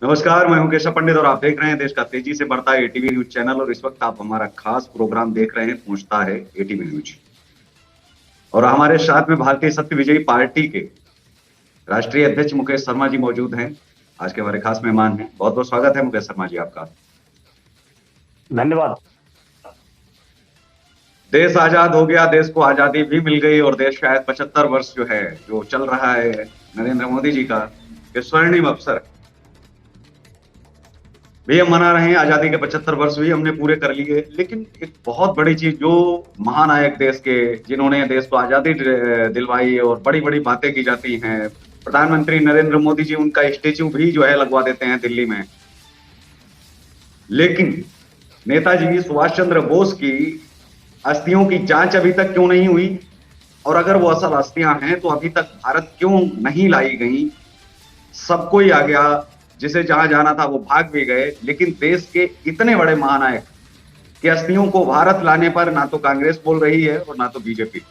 नमस्कार, मैं हूं केशव पंडित और आप देख रहे हैं देश का तेजी से बढ़ता एटीवी न्यूज चैनल। और इस वक्त आप हमारा खास प्रोग्राम देख रहे हैं, पहुंचता है एटीवी न्यूज। और हमारे साथ में भारतीय सत्य विजयी पार्टी के राष्ट्रीय अध्यक्ष मुकेश शर्मा जी मौजूद हैं। आज के हमारे खास मेहमान हैं। बहुत बहुत स्वागत है मुकेश शर्मा जी आपका। धन्यवाद। देश आजाद हो गया, देश को आजादी भी मिल गई और देश शायद 75 वर्ष जो है, जो चल रहा है नरेंद्र मोदी जी का, ये स्वर्णिम अवसर भी हम मना रहे हैं। आजादी के 75 वर्ष भी हमने पूरे कर लिए। लेकिन एक बहुत बड़ी चीज, जो महानायक देश के, जिन्होंने देश को आजादी दिलवाई और बड़ी बड़ी बातें की जाती हैं, प्रधानमंत्री नरेंद्र मोदी जी, उनका स्टेच्यू भी जो है लगवा देते हैं दिल्ली में। लेकिन नेताजी सुभाष चंद्र बोस की अस्थियों की जांच अभी तक क्यों नहीं हुई? और अगर वो असल अस्थियां हैं तो अभी तक भारत क्यों नहीं लाई गई? सबको ही आ गया, जिसे जहां जाना था वो भाग भी गए। लेकिन देश के इतने बड़े महानायक की अस्थियों को भारत लाने पर ना तो कांग्रेस बोल रही है और ना तो बीजेपी।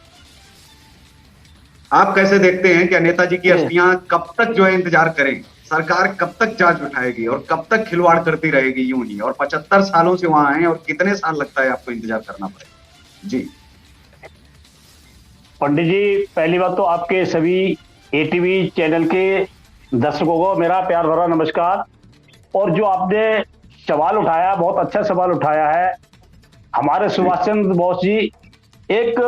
आप कैसे देखते हैं? क्या नेताजी की अस्थियां कब तक जो है इंतजार करें? सरकार कब तक जांच उठाएगी और कब तक खिलवाड़ करती रहेगी यूं ही? और 75 सालों से वहां हैं और कितने साल लगता है आपको इंतजार करना पड़ेगा? जी पंडित जी, पहली बात तो आपके सभी एटीवी चैनल के दर्शकों को मेरा प्यार भरा नमस्कार। और जो आपने सवाल उठाया, बहुत अच्छा सवाल उठाया है। हमारे सुभाष चंद्र बोस जी एक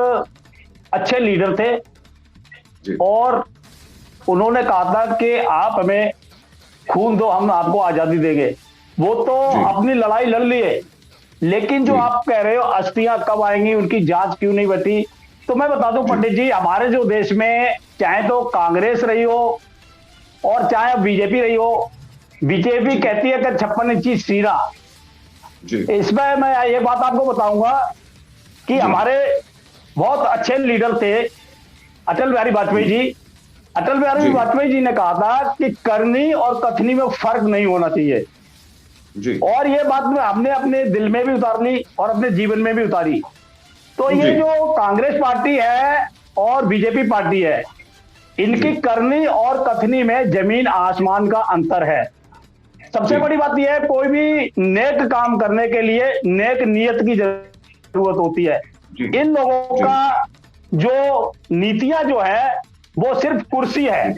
अच्छे लीडर थे जी और उन्होंने कहा था कि आप हमें खून दो, हम आपको आजादी देंगे। वो तो अपनी लड़ाई लड़ लिए, लेकिन जो आप कह रहे हो अस्थियां कब आएंगी, उनकी जांच क्यों नहीं बैठी, तो मैं बता दूं पंडित जी, हमारे जो देश में चाहे तो कांग्रेस रही हो और चाहे बीजेपी रही हो, बीजेपी कहती है कि 56 इंची सीना। इसमें मैं ये बात आपको बताऊंगा कि हमारे बहुत अच्छे लीडर थे अटल बिहारी वाजपेयी जी। अटल बिहारी वाजपेयी जी ने कहा था कि करनी और कथनी में फर्क नहीं होना चाहिए। और ये बात में हमने अपने दिल में भी उतार ली और अपने जीवन में भी उतारी। तो ये जो कांग्रेस पार्टी है और बीजेपी पार्टी है, इनकी करनी और कथनी में जमीन आसमान का अंतर है। सबसे बड़ी बात यह है, कोई भी नेक काम करने के लिए नेक नियत की जरूरत होती है। इन लोगों का जो नीतियां जो है वो सिर्फ कुर्सी है।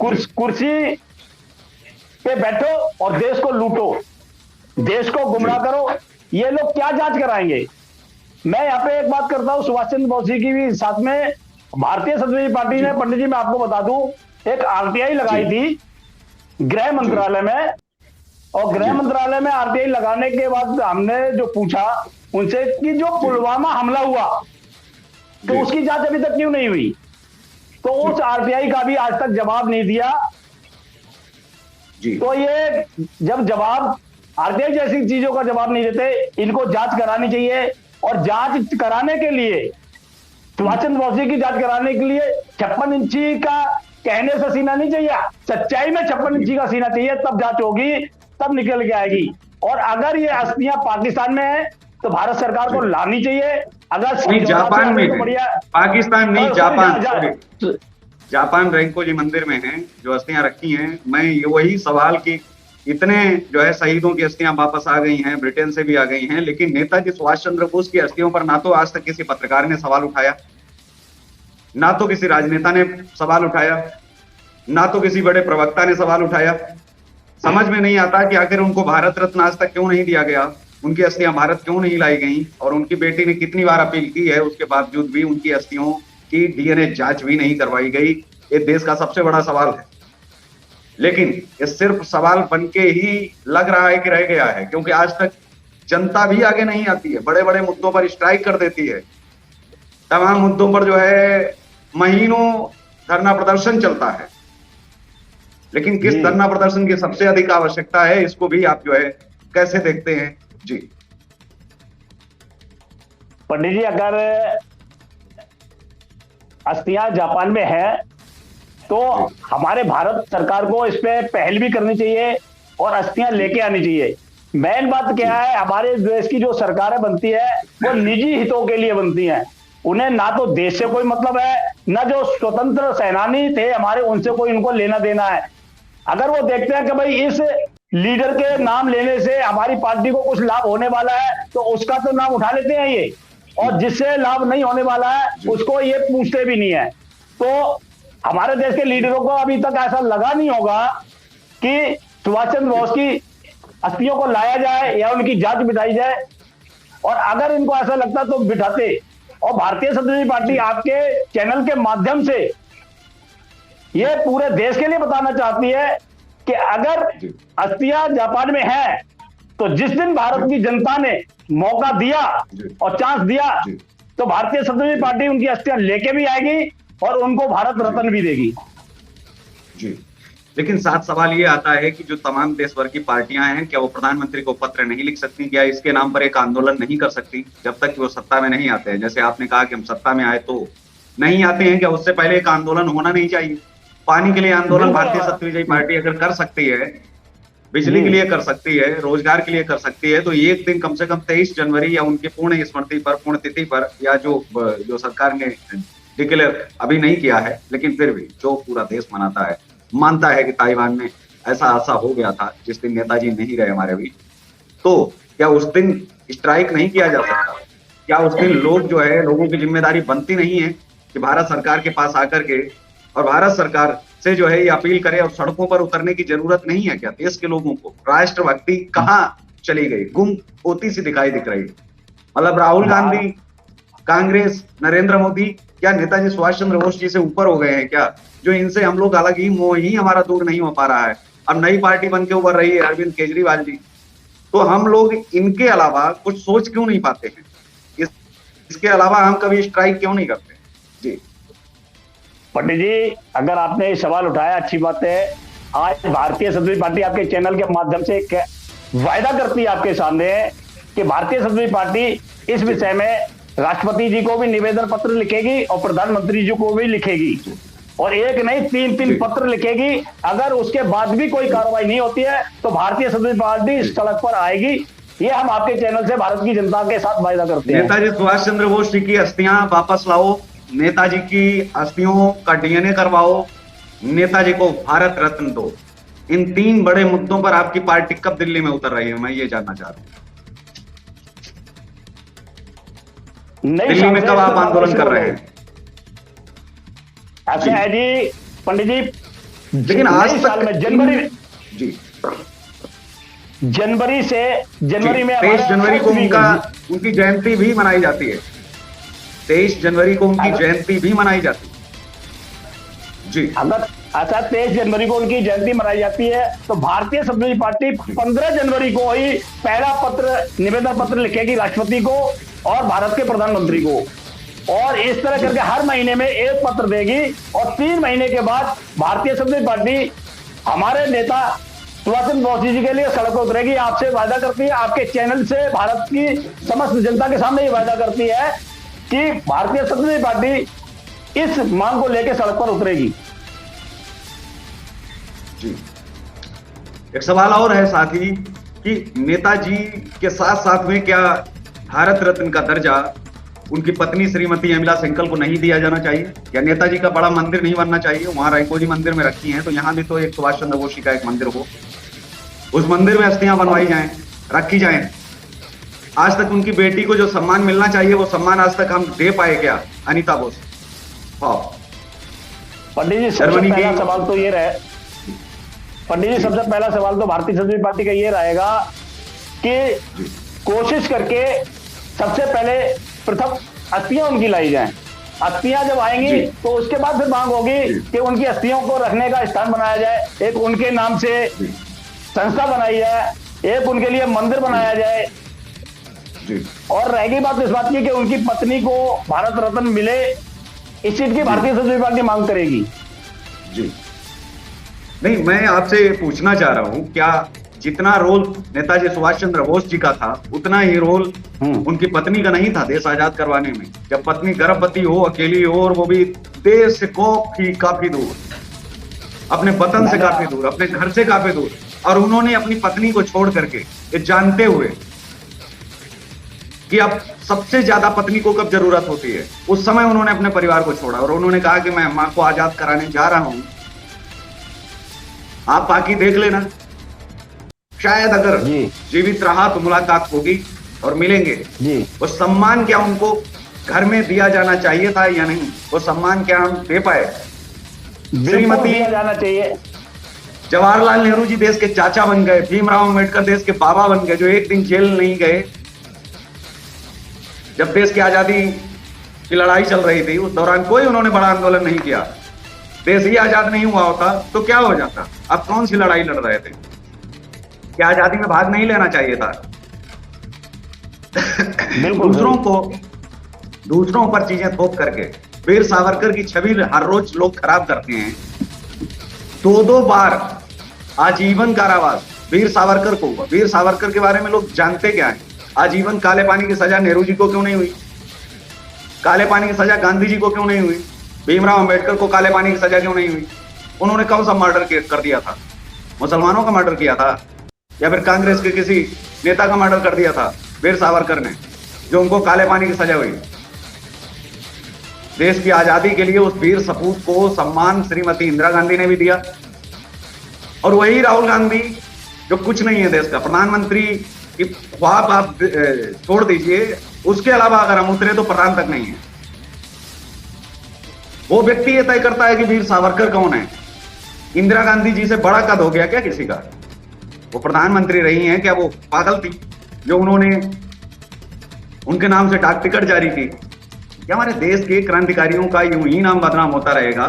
कुर्सी पे बैठो और देश को लूटो, देश को गुमराह करो। ये लोग क्या जांच कराएंगे? मैं यहाँ पे एक बात करता हूँ, सुभाष चंद्र बोस जी की भी साथ में भारतीय सत्ताधारी पार्टी ने, पंडित जी मैं आपको बता दूं, एक आरटीआई लगाई थी गृह मंत्रालय में। और गृह मंत्रालय में आरटीआई लगाने के बाद हमने जो पूछा उनसे कि जो पुलवामा हमला हुआ तो उसकी जांच अभी तक क्यों नहीं हुई? तो उस आरटीआई का भी आज तक जवाब नहीं दिया। तो ये जब जवाब आरटीआई जैसी चीजों का जवाब नहीं देते, इनको जांच करानी चाहिए। और जांच कराने के लिए, सुभाष चंद्र बोस जी की जांच कराने के लिए 56 इंची का कहने से सीना नहीं चाहिए, सच्चाई में 56 इंची का सीना चाहिए। तब जांच होगी, तब निकल के आएगी। और अगर ये अस्थियां पाकिस्तान में है तो भारत सरकार को लानी चाहिए। अगर जापान में तो बढ़िया, पाकिस्तान नहीं, जापान रैंको जी मंदिर में है जो अस्थियां रखी हैं। मैं वही सवाल की, इतने जो है शहीदों की अस्थियां वापस आ गई हैं, ब्रिटेन से भी आ गई हैं, लेकिन नेताजी सुभाष चंद्र बोस की अस्थियों पर ना तो आज तक किसी पत्रकार ने सवाल उठाया, ना तो किसी राजनेता ने सवाल उठाया, ना तो किसी बड़े प्रवक्ता ने सवाल उठाया। समझ में नहीं आता कि आखिर उनको भारत रत्न आज तक क्यों नहीं दिया गया, उनकी अस्थियां भारत क्यों नहीं लाई गई। और उनकी बेटी ने कितनी बार अपील की है, उसके बावजूद भी उनकी अस्थियों की डीएनए जांच भी नहीं करवाई गई। ये देश का सबसे बड़ा सवाल है। लेकिन ये सिर्फ सवाल बनके ही लग रहा है कि रह गया है, क्योंकि आज तक जनता भी आगे नहीं आती है। बड़े बड़े मुद्दों पर स्ट्राइक कर देती है, तमाम मुद्दों पर जो है महीनों धरना प्रदर्शन चलता है। लेकिन किस धरना प्रदर्शन की सबसे अधिक आवश्यकता है, इसको भी आप जो है कैसे देखते हैं? जी पंडित जी, अगर अस्थियां जापान में है तो हमारे भारत सरकार को इस पे पहल भी करनी चाहिए और अस्थियां लेके आनी चाहिए। मेन बात क्या है, हमारे देश की जो सरकारें बनती है वो निजी हितों के लिए बनती हैं। उन्हें ना तो देश से कोई मतलब है, ना जो स्वतंत्र सेनानी थे हमारे उनसे कोई उनको लेना देना है। अगर वो देखते हैं कि भाई इस लीडर के नाम लेने से हमारी पार्टी को कुछ लाभ होने वाला है, तो उसका तो नाम उठा लेते हैं ये, और जिससे लाभ नहीं होने वाला है उसको ये पूछते भी नहीं है। तो हमारे देश के लीडरों को अभी तक ऐसा लगा नहीं होगा कि सुभाष चंद्र बोस की अस्थियों को लाया जाए या उनकी जांच बिठाई जाए, और अगर इनको ऐसा लगता तो बिठाते। और भारतीय समाजवादी पार्टी आपके चैनल के माध्यम से ये पूरे देश के लिए बताना चाहती है कि अगर अस्थियां जापान में है, तो जिस दिन भारत की जनता ने मौका दिया और चांस दिया, तो भारतीय समाजवादी पार्टी उनकी अस्थियां लेके भी आएगी और उनको भारत रत्न भी देगी। जी, लेकिन साथ सवाल ये आता है कि जो तमाम देश भर की पार्टियां हैं, क्या वो प्रधानमंत्री को पत्र नहीं लिख सकती? क्या इसके नाम पर एक आंदोलन नहीं कर सकती जब तक कि वो सत्ता में नहीं आते हैं? जैसे आपने कहा कि हम सत्ता में आए तो नहीं आते हैं, क्या उससे पहले एक आंदोलन होना नहीं चाहिए? पानी के लिए आंदोलन भारतीय सत्ताधारी पार्टी अगर कर सकती है, बिजली के लिए कर सकती है, रोजगार के लिए कर सकती है, तो एक दिन कम से कम 23 जनवरी या उनकी पूर्ण स्मृति पर, पूर्ण तिथि पर, या जो सरकार ने डिक्लेयर अभी नहीं किया है, लेकिन फिर भी जो पूरा देश मनाता है, मानता है कि ताइवान में ऐसा हो गया था जिस दिन नेताजी नहीं रहे हमारे बीच, तो क्या उस दिन स्ट्राइक नहीं किया जा सकता? क्या उस दिन लोगों की जिम्मेदारी बनती नहीं है कि भारत सरकार के पास आकर के और भारत सरकार से जो है ये अपील करे और सड़कों पर उतरने की जरूरत नहीं है? क्या देश के लोगों को राष्ट्रभक्ति कहाँ चली गई, गुम होती सी दिखाई दिख रही? मतलब राहुल गांधी, कांग्रेस, नरेंद्र मोदी क्या नेताजी सुभाष चंद्र बोस जी से ऊपर हो गए हैं क्या, जो इनसे हम लोग अलग ही, मोह ही हमारा दूर नहीं हो पा रहा है? अब नई पार्टी बन के उभर रही है अरविंद केजरीवाल जी, तो हम लोग इनके अलावा कुछ सोच क्यों नहीं पाते हैं? इसके अलावा हम कभी स्ट्राइक क्यों नहीं करते? जी पंडित जी, अगर आपने ये सवाल उठाया, अच्छी बात है। आज भारतीय समाजवादी पार्टी आपके चैनल के माध्यम से एक वायदा करती है आपके सामने कि भारतीय समाजवादी पार्टी इस विषय में राष्ट्रपति जी को भी निवेदन पत्र लिखेगी और प्रधानमंत्री जी को भी लिखेगी, और एक नहीं 3 पत्र लिखेगी। अगर उसके बाद भी कोई कार्रवाई नहीं होती है तो भारतीय समाजवादी पार्टी सड़क पर आएगी। ये हम आपके चैनल से भारत की जनता के साथ वायदा करते हैं। नेताजी सुभाष चंद्र बोस जी की अस्थियां वापस लाओ, नेताजी की अस्थियों का डीएनए करवाओ, नेताजी को भारत रत्न दो। इन 3 बड़े मुद्दों पर आपकी पार्टी कब दिल्ली में उतर रही है, मैं ये जानना चाह रहा हूं। दिल्ली में कब आप आंदोलन कर रहे हैं? ऐसे है जी पंडित जी, लेकिन आज तक जनवरी में 23 जनवरी को उनकी जयंती भी मनाई जाती है। 23 जनवरी को उनकी जयंती भी मनाई जाती है। जी, अगर अच्छा 23 जनवरी को उनकी जयंती मनाई जाती है, तो भारतीय समाजवादी पार्टी 15 जनवरी को ही पहला निवेदन पत्र लिखेगी राष्ट्रपति को और भारत के प्रधानमंत्री को, और इस तरह करके हर महीने में एक पत्र देगी, और 3 महीने के बाद भारतीय समाजवादी पार्टी हमारे नेता सुभाष चंद्र बोस जी के लिए सड़क पर उतरेगी। आपसे वायदा करती है, आपके चैनल से भारत की समस्त जनता के सामने ये वायदा करती है कि भारतीय समाजवादी पार्टी इस मांग को लेकर सड़क पर उतरेगी। जी, एक सवाल और है साथ ही कि नेताजी के साथ साथ में क्या भारत रत्न का दर्जा उनकी पत्नी श्रीमती अमिला सेंकल को नहीं दिया जाना चाहिए? या नेताजी का बड़ा मंदिर नहीं बनना चाहिए? वहां रायकोजी मंदिर में रखी हैं, तो यहाँ भी तो एक सुभाष चंद्र बोस का एक मंदिर हो, उस मंदिर में अस्थियां बनवाई जाएं, रखी जाएं। आज तक उनकी बेटी को जो सम्मान मिलना चाहिए वो सम्मान आज तक हम दे पाए क्या? अनीता बोस। पंडित जी, सबसे पहला सवाल तो ये रहे, पंडित जी सबसे पहला सवाल तो भारतीय समाजवादी पार्टी का ये रहेगा कि कोशिश करके सबसे पहले प्रथम अस्थियां उनकी लाई जाएं। अस्थियां जब आएंगी तो उसके बाद फिर मांग होगी कि उनकी अस्थियों को रखने का स्थान बनाया जाए, एक उनके नाम से संस्था बनाई जाए, एक उनके लिए मंदिर बनाया जाए, और रहेगी बात इस बात की कि उनकी पत्नी को भारत रत्न मिले, इस चीज की भारतीय समाजवादी पार्टी मांग करेगी। जी नहीं, मैं आपसे पूछना चाह रहा हूं, क्या जितना रोल नेताजी सुभाष चंद्र बोस जी का था उतना ही रोल उनकी पत्नी का नहीं था देश आजाद करवाने में? जब पत्नी गर्भवती हो, अकेली हो, और वो भी देश को काफी दूर, अपने वतन से काफी दूर, अपने घर से काफी दूर, और उन्होंने अपनी पत्नी को छोड़ करके ये जानते हुए कि अब सबसे ज्यादा पत्नी को कब जरूरत होती है, उस समय उन्होंने अपने परिवार को छोड़ा और उन्होंने कहा कि मैं मां को आजाद कराने जा रहा हूं। आप बाकी देख लेना, शायद अगर जीवित रहा तो मुलाकात होगी और मिलेंगे। वो सम्मान क्या उनको घर में दिया जाना चाहिए था या नहीं, वो सम्मान क्या हम दे पाए? श्रीमती दिया जाना चाहिए। जवाहरलाल नेहरू जी देश के चाचा बन गए, भीमराव अंबेडकर देश के बाबा बन गए, जो एक दिन जेल नहीं गए। जब देश की आजादी की लड़ाई चल रही थी उस दौरान कोई उन्होंने बड़ा आंदोलन नहीं किया। देश ही आजाद नहीं हुआ होता तो क्या हो जाता? अब कौन सी लड़ाई लड़ रहे थे? क्या आजादी में भाग नहीं लेना चाहिए था? दूसरों पर चीजें थोप करके वीर सावरकर की छवि हर रोज लोग खराब करते हैं। 2-2 बार आजीवन कारावास वीर सावरकर को। वीर सावरकर के बारे में लोग जानते क्या है? आजीवन काले पानी की सजा नेहरू जी को क्यों नहीं हुई? काले पानी की सजा गांधी जी को क्यों नहीं हुई? भीमराव अंबेडकर को काले पानी की सजा क्यों नहीं हुई? उन्होंने कौन सा मर्डर कर दिया था? मुसलमानों का मर्डर किया था या फिर कांग्रेस के किसी नेता का मर्डर कर दिया था वीर सावरकर ने, जो उनको काले पानी की सजा हुई? देश की आजादी के लिए उस वीर सपूत को सम्मान श्रीमती इंदिरा गांधी ने भी दिया। और वही राहुल गांधी जो कुछ नहीं है देश का प्रधानमंत्री की ख्वाब आप छोड़ दीजिए, उसके अलावा अगर हम उतरे तो प्रधान तक नहीं है। वो व्यक्ति ये तय करता है कि वीर सावरकर कौन है। इंदिरा गांधी जी से बड़ा कद हो गया क्या किसी का? वो प्रधानमंत्री रही हैं, क्या वो पागल थी जो उन्होंने उनके नाम से डाक टिकट जारी की? क्या हमारे देश के क्रांतिकारियों का यूं ही नाम बदनाम होता रहेगा?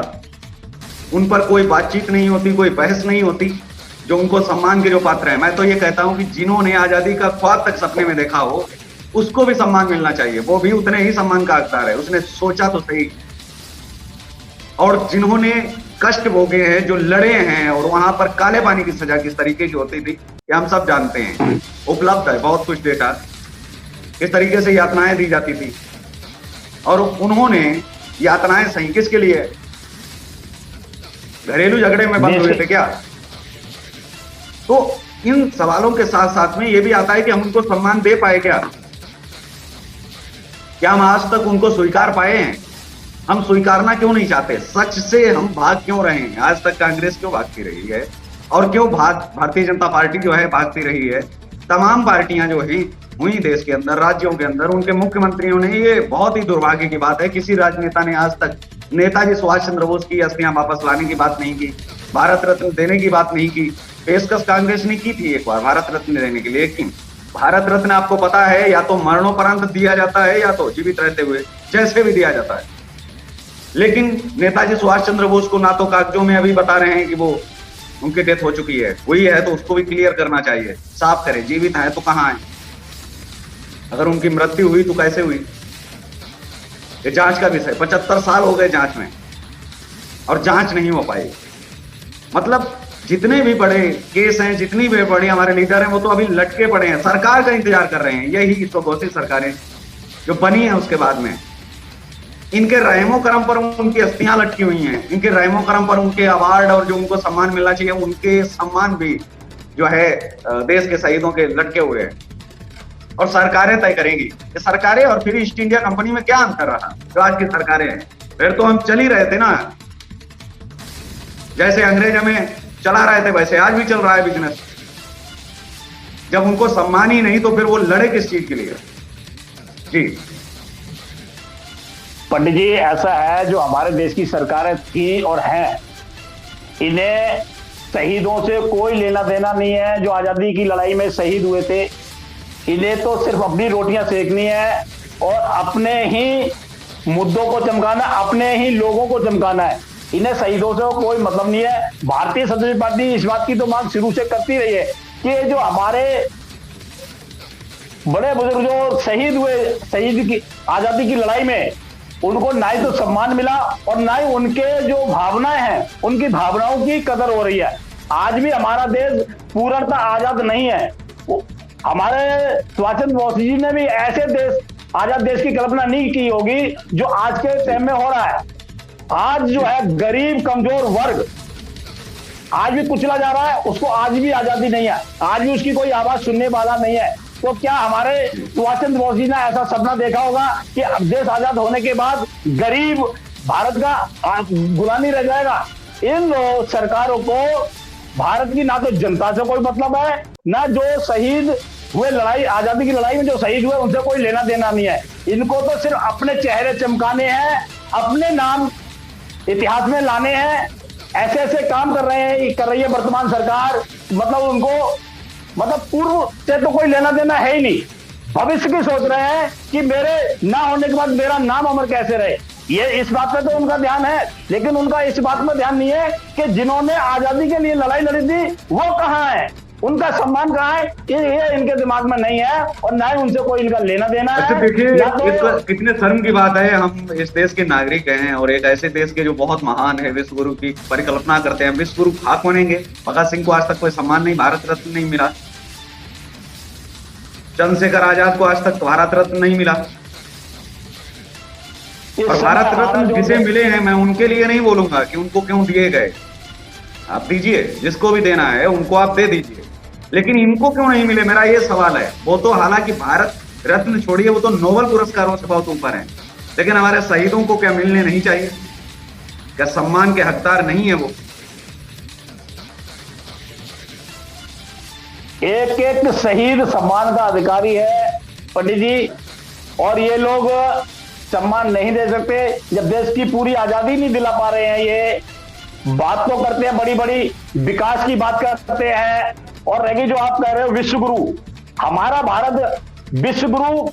उन पर कोई बातचीत नहीं होती, कोई बहस नहीं होती, जो उनको सम्मान के जो पात्र है। मैं तो ये कहता हूं कि जिन्होंने आजादी का ख्वाब तक सपने में देखा हो उसको भी सम्मान मिलना चाहिए। वो भी उतने ही सम्मान का हकदार है, उसने सोचा तो सही। और जिन्होंने कष्ट भोगे हैं, जो लड़े हैं, और वहां पर काले पानी की सजा किस तरीके की होती थी ये हम सब जानते हैं। उपलब्ध है बहुत कुछ डेटा, किस तरीके से यातनाएं दी जाती थी। और उन्होंने यातनाएं सही किसके लिए? घरेलू झगड़े में बंद हुए थे क्या? तो इन सवालों के साथ साथ में यह भी आता है कि हम उनको सम्मान दे पाए क्या? क्या हम आज तक उनको स्वीकार पाए हैं? हम स्वीकारना क्यों नहीं चाहते? सच से हम भाग क्यों रहे हैं? आज तक कांग्रेस क्यों भागती रही है और क्यों भारतीय जनता पार्टी जो है भागती रही है? तमाम पार्टियां जो है हुई देश के अंदर, राज्यों के अंदर, उनके मुख्यमंत्रियों ने, ये बहुत ही दुर्भाग्य की बात है, किसी राजनेता ने आज तक नेताजी सुभाष चंद्र बोस की अस्थियां वापस लाने की बात नहीं की, भारत रत्न देने की बात नहीं की। पेशकश कांग्रेस ने की थी एक बार भारत रत्न देने के लिए, लेकिन भारत रत्न आपको पता है या तो मरणोपरांत दिया जाता है या तो जीवित रहते हुए, जैसे भी दिया जाता है। लेकिन नेताजी सुभाष चंद्र बोस को ना तो कागजों में अभी बता रहे हैं कि वो उनकी डेथ हो चुकी है, हुई है तो उसको भी क्लियर करना चाहिए, साफ करें। जीवित है तो कहां है? अगर उनकी मृत्यु हुई तो कैसे हुई? ये जांच का विषय। 75 साल हो गए जांच में और जांच नहीं हो पाई। मतलब जितने भी बड़े केस हैं, जितनी भी बड़ी हमारे लीडर हैं, वो तो अभी लटके पड़े हैं, सरकार का इंतजार कर रहे हैं। यही स्वघोषित सरकारें जो बनी है उसके बाद में इनके रहमो करम पर उनकी अस्थियां लटकी हुई हैं, इनके रहमो करम पर उनके अवार्ड और जो उनको सम्मान मिलना चाहिए उनके सम्मान भी जो है देश के शहीदों के लटके हुए हैं। और सरकारें तय करेंगी। ये सरकारें और फिर ईस्ट इंडिया कंपनी में क्या अंतर रहा जो आज की सरकारें हैं? फिर तो हम चल ही रहे थे ना, जैसे अंग्रेज हमें चला रहे थे वैसे आज भी चल रहा है बिजनेस। जब उनको सम्मान ही नहीं तो फिर वो लड़े किस चीज के लिए? जी पंडित जी, ऐसा है जो हमारे देश की सरकारें थी और हैं, इन्हें शहीदों से कोई लेना देना नहीं है। जो आजादी की लड़ाई में शहीद हुए थे, इन्हें तो सिर्फ अपनी रोटियां सेकनी है और अपने ही मुद्दों को चमकाना, अपने ही लोगों को चमकाना है। इन्हें शहीदों से कोई मतलब नहीं है। भारतीय समाजवादी पार्टी इस बात की तो मांग शुरू से करती रही है कि जो हमारे बड़े बुजुर्ग जो शहीद हुए, शहीद की आजादी की लड़ाई में, उनको ना ही तो सम्मान मिला और ना ही उनके जो भावनाएं हैं, उनकी भावनाओं की कदर हो रही है। आज भी हमारा देश पूर्णतः आजाद नहीं है। हमारे सुभाष चंद्र बोस जी ने भी ऐसे देश, आजाद देश की कल्पना नहीं की होगी जो आज के टाइम में हो रहा है। आज जो है गरीब कमजोर वर्ग आज भी कुचला जा रहा है, उसको आज भी आजादी नहीं है, आज भी उसकी कोई आवाज सुनने वाला नहीं है। तो क्या हमारे सुभाष चंद्र बोस जी ने ऐसा सपना देखा होगा कि देश आजाद होने के बाद गरीब भारत का गुलामी रह जाएगा? इन सरकारों को भारत की ना तो जनता से कोई मतलब है, ना जो शहीद हुए लड़ाई, आजादी की लड़ाई में जो शहीद हुए उनसे कोई लेना देना नहीं है। इनको तो सिर्फ अपने चेहरे चमकाने हैं, अपने नाम इतिहास में लाने हैं। ऐसे ऐसे काम कर रही है वर्तमान सरकार। मतलब उनको मतलब पूर्व से तो कोई लेना देना है ही नहीं, भविष्य की सोच रहे हैं कि मेरे ना होने के बाद मेरा नाम अमर कैसे रहे। ये इस बात पे तो उनका ध्यान है, लेकिन उनका इस बात में ध्यान नहीं है कि जिन्होंने आजादी के लिए लड़ाई लड़ी थी वो कहाँ है, उनका सम्मान कहाँ है, ये इनके दिमाग में नहीं है, और ना ही उनसे कोई इनका लेना देना है। अच्छा देखिए, तो कितने शर्म की बात है, हम इस देश के नागरिक हैं और एक ऐसे देश के जो बहुत महान है, विश्व गुरु की परिकल्पना करते हैं, विश्व गुरु खाक बनेंगे। भगत सिंह को आज तक कोई सम्मान नहीं, भारत रत्न नहीं मिला। चंद्रशेखर आजाद को आज तक भारत रत्न नहीं मिला। और भारत रत्न जिसे मिले हैं, मैं उनके लिए नहीं बोलूंगा कि उनको क्यों दिए गए, आप दीजिए, जिसको भी देना है उनको आप दे दीजिए, लेकिन इनको क्यों नहीं मिले, मेरा ये सवाल है। वो तो हालांकि भारत रत्न छोड़िए, वो तो नोबेल पुरस्कारों से बहुत ऊपर हैं, लेकिन हमारे शहीदों को क्या मिलने नहीं चाहिए? क्या सम्मान के हकदार नहीं है वो? एक एक शहीद सम्मान का अधिकारी है पंडित जी, और ये लोग सम्मान नहीं दे सकते जब देश की पूरी आजादी नहीं दिला पा रहे हैं। ये बात तो करते हैं, बड़ी बड़ी विकास की बात करते हैं, और रही जो आप कह रहे हो विश्व गुरु, हमारा भारत विश्व गुरु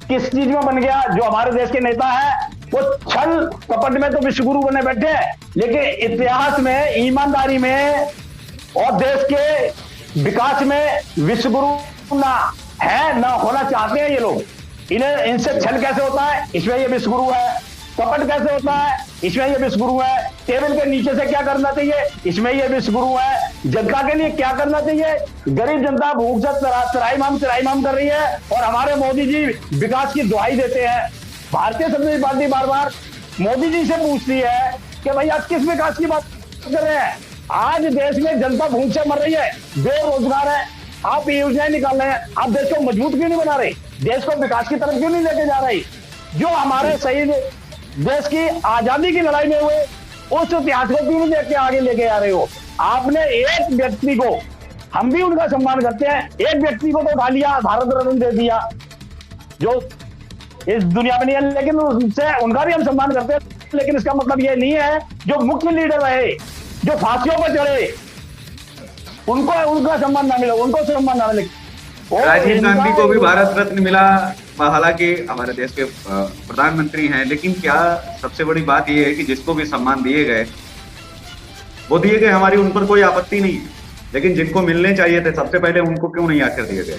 किस चीज में बन गया? जो हमारे देश के नेता है वो छल कपट में तो विश्व गुरु बने बैठे हैं, लेकिन इतिहास में, ईमानदारी में और देश के विकास में विश्व गुरु ना है, ना होना चाहते हैं ये लोग। इन्हें इनसे छल कैसे होता है, इसमें ये विश्व गुरु है। कपट कैसे होता है, इसमें ये विश्व गुरु है। टेबल के नीचे से क्या करना चाहिए, इसमें ये विश्व गुरु है। जनता के लिए क्या करना चाहिए, गरीब जनता भूख से त्राहिमाम कर रही है, और हमारे मोदी जी विकास की दुहाई देते हैं। भारतीय समाजवादी पार्टी बार बार मोदी जी से पूछती है कि भाई आज किस विकास की बात कर रहे हैं? आज देश में जनता भूख से मर रही है, बेरोजगार है, आप ये योजनाएं निकाल रहे हैं, आप देश को मजबूत क्यों नहीं बना रहे, देश को विकास की तरफ क्यों नहीं लेके जा रहे? जो हमारे शहीद देश की आजादी की लड़ाई में हुए उस इतिहास को क्यों नहीं देख के आगे लेके आ रहे हो? आपने एक व्यक्ति को, हम भी उनका सम्मान करते हैं, एक व्यक्ति को तो उठा लिया, भारत रत्न दे दिया, जो इस दुनिया में नहीं है, लेकिन उनसे उनका भी हम सम्मान करते हैं। लेकिन इसका मतलब ये नहीं है जो मुख्य लीडर रहे, जो फांसियों पर चढ़े, उनको उनका सम्मान ना मिले, उनको सम्मान ना मिले। राजीव गांधी को भी भारत रत्न मिला, हालांकि हमारे देश के प्रधानमंत्री हैं, लेकिन क्या सबसे बड़ी बात यह है कि जिसको भी सम्मान दिए गए वो दिए गए, हमारी उन पर कोई आपत्ति नहीं है, लेकिन जिनको मिलने चाहिए थे सबसे पहले उनको क्यों नहीं आकर दिए गए?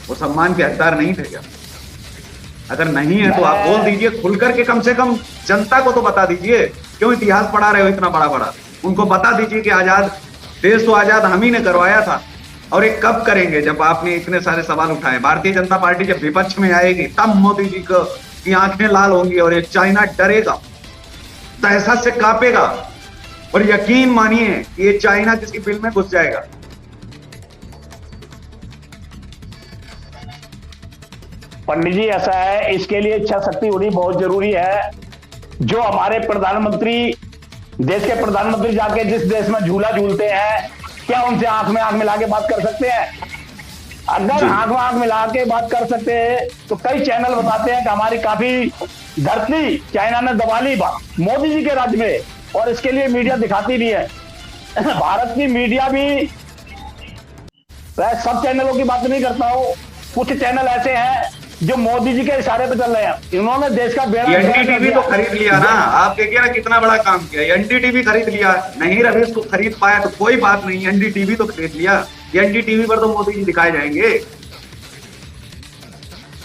वो सम्मान के हकदार नहीं थे क्या? अगर नहीं है तो आप बोल दीजिए खुल करके, कम से कम जनता को तो बता दीजिए। क्यों इतिहास पढ़ा रहे हो इतना बड़ा बड़ा? उनको बता दीजिए कि आजाद देश तो आजाद हम ही ने करवाया था, और ये कब करेंगे जब आपने इतने सारे सवाल उठाए। भारतीय जनता पार्टी जब विपक्ष में आएगी तब मोदी जी की आंखें लाल होंगी और ये चाइना डरेगा, दहशत से कांपेगा, और यकीन मानिए ये चाइना किसी बिल में घुस जाएगा। पंडित जी ऐसा है, इसके लिए इच्छा शक्ति होनी बहुत जरूरी है। जो हमारे प्रधानमंत्री, देश के प्रधानमंत्री जाके जिस देश में झूला झूलते हैं, क्या उनसे आंख में आंख मिला के बात कर सकते हैं? अगर आंख में आंख मिला के बात कर सकते हैं तो कई चैनल बताते हैं कि हमारी काफी धरती चाइना ने दबा ली मोदी जी के राज्य में, और इसके लिए मीडिया दिखाती भी है। भारत की मीडिया भी, मैं सब चैनलों की बात नहीं करता हूँ, कुछ चैनल ऐसे हैं जो मोदी जी के इशारे पे चल रहे हैं। इन्होंने देश का बेड़ा एनडीटीवी तो खरीद लिया ना, आप देखिए ना कितना बड़ा काम किया, एनडीटीवी खरीद लिया। नहीं रवीश को खरीद पाया तो कोई बात नहीं, एनडीटीवी तो खरीद लिया, एनडीटीवी पर तो मोदी जी दिखाए जाएंगे।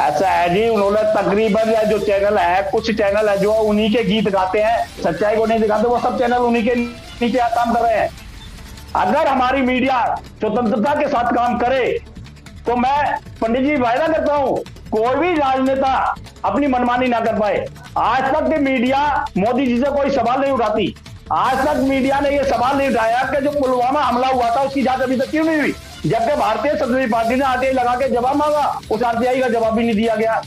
ऐसा है जी, उन्होंने तकरीबन जो चैनल है, कुछ चैनल है जो उन्हीं के गीत गाते हैं, सच्चाई को नहीं दिखाते, वो सब चैनल उन्हीं के नीचे काम कर रहे हैं। अगर हमारी मीडिया स्वतंत्रता के साथ काम करे तो मैं पंडित जी वायदा करता हूं कोई भी राजनेता अपनी मनमानी ना कर पाए। आज तक की मीडिया मोदी जी से कोई सवाल नहीं उठाती, आज तक मीडिया ने यह सवाल नहीं उठाया कि जो पुलवामा हमला हुआ था उसकी जांच अभी तक क्यों नहीं हुई, जबकि भारतीय समाजवादी पार्टी ने आरटीआई लगा के जवाब मांगा, उस आरटीआई का जवाब भी नहीं दिया गया।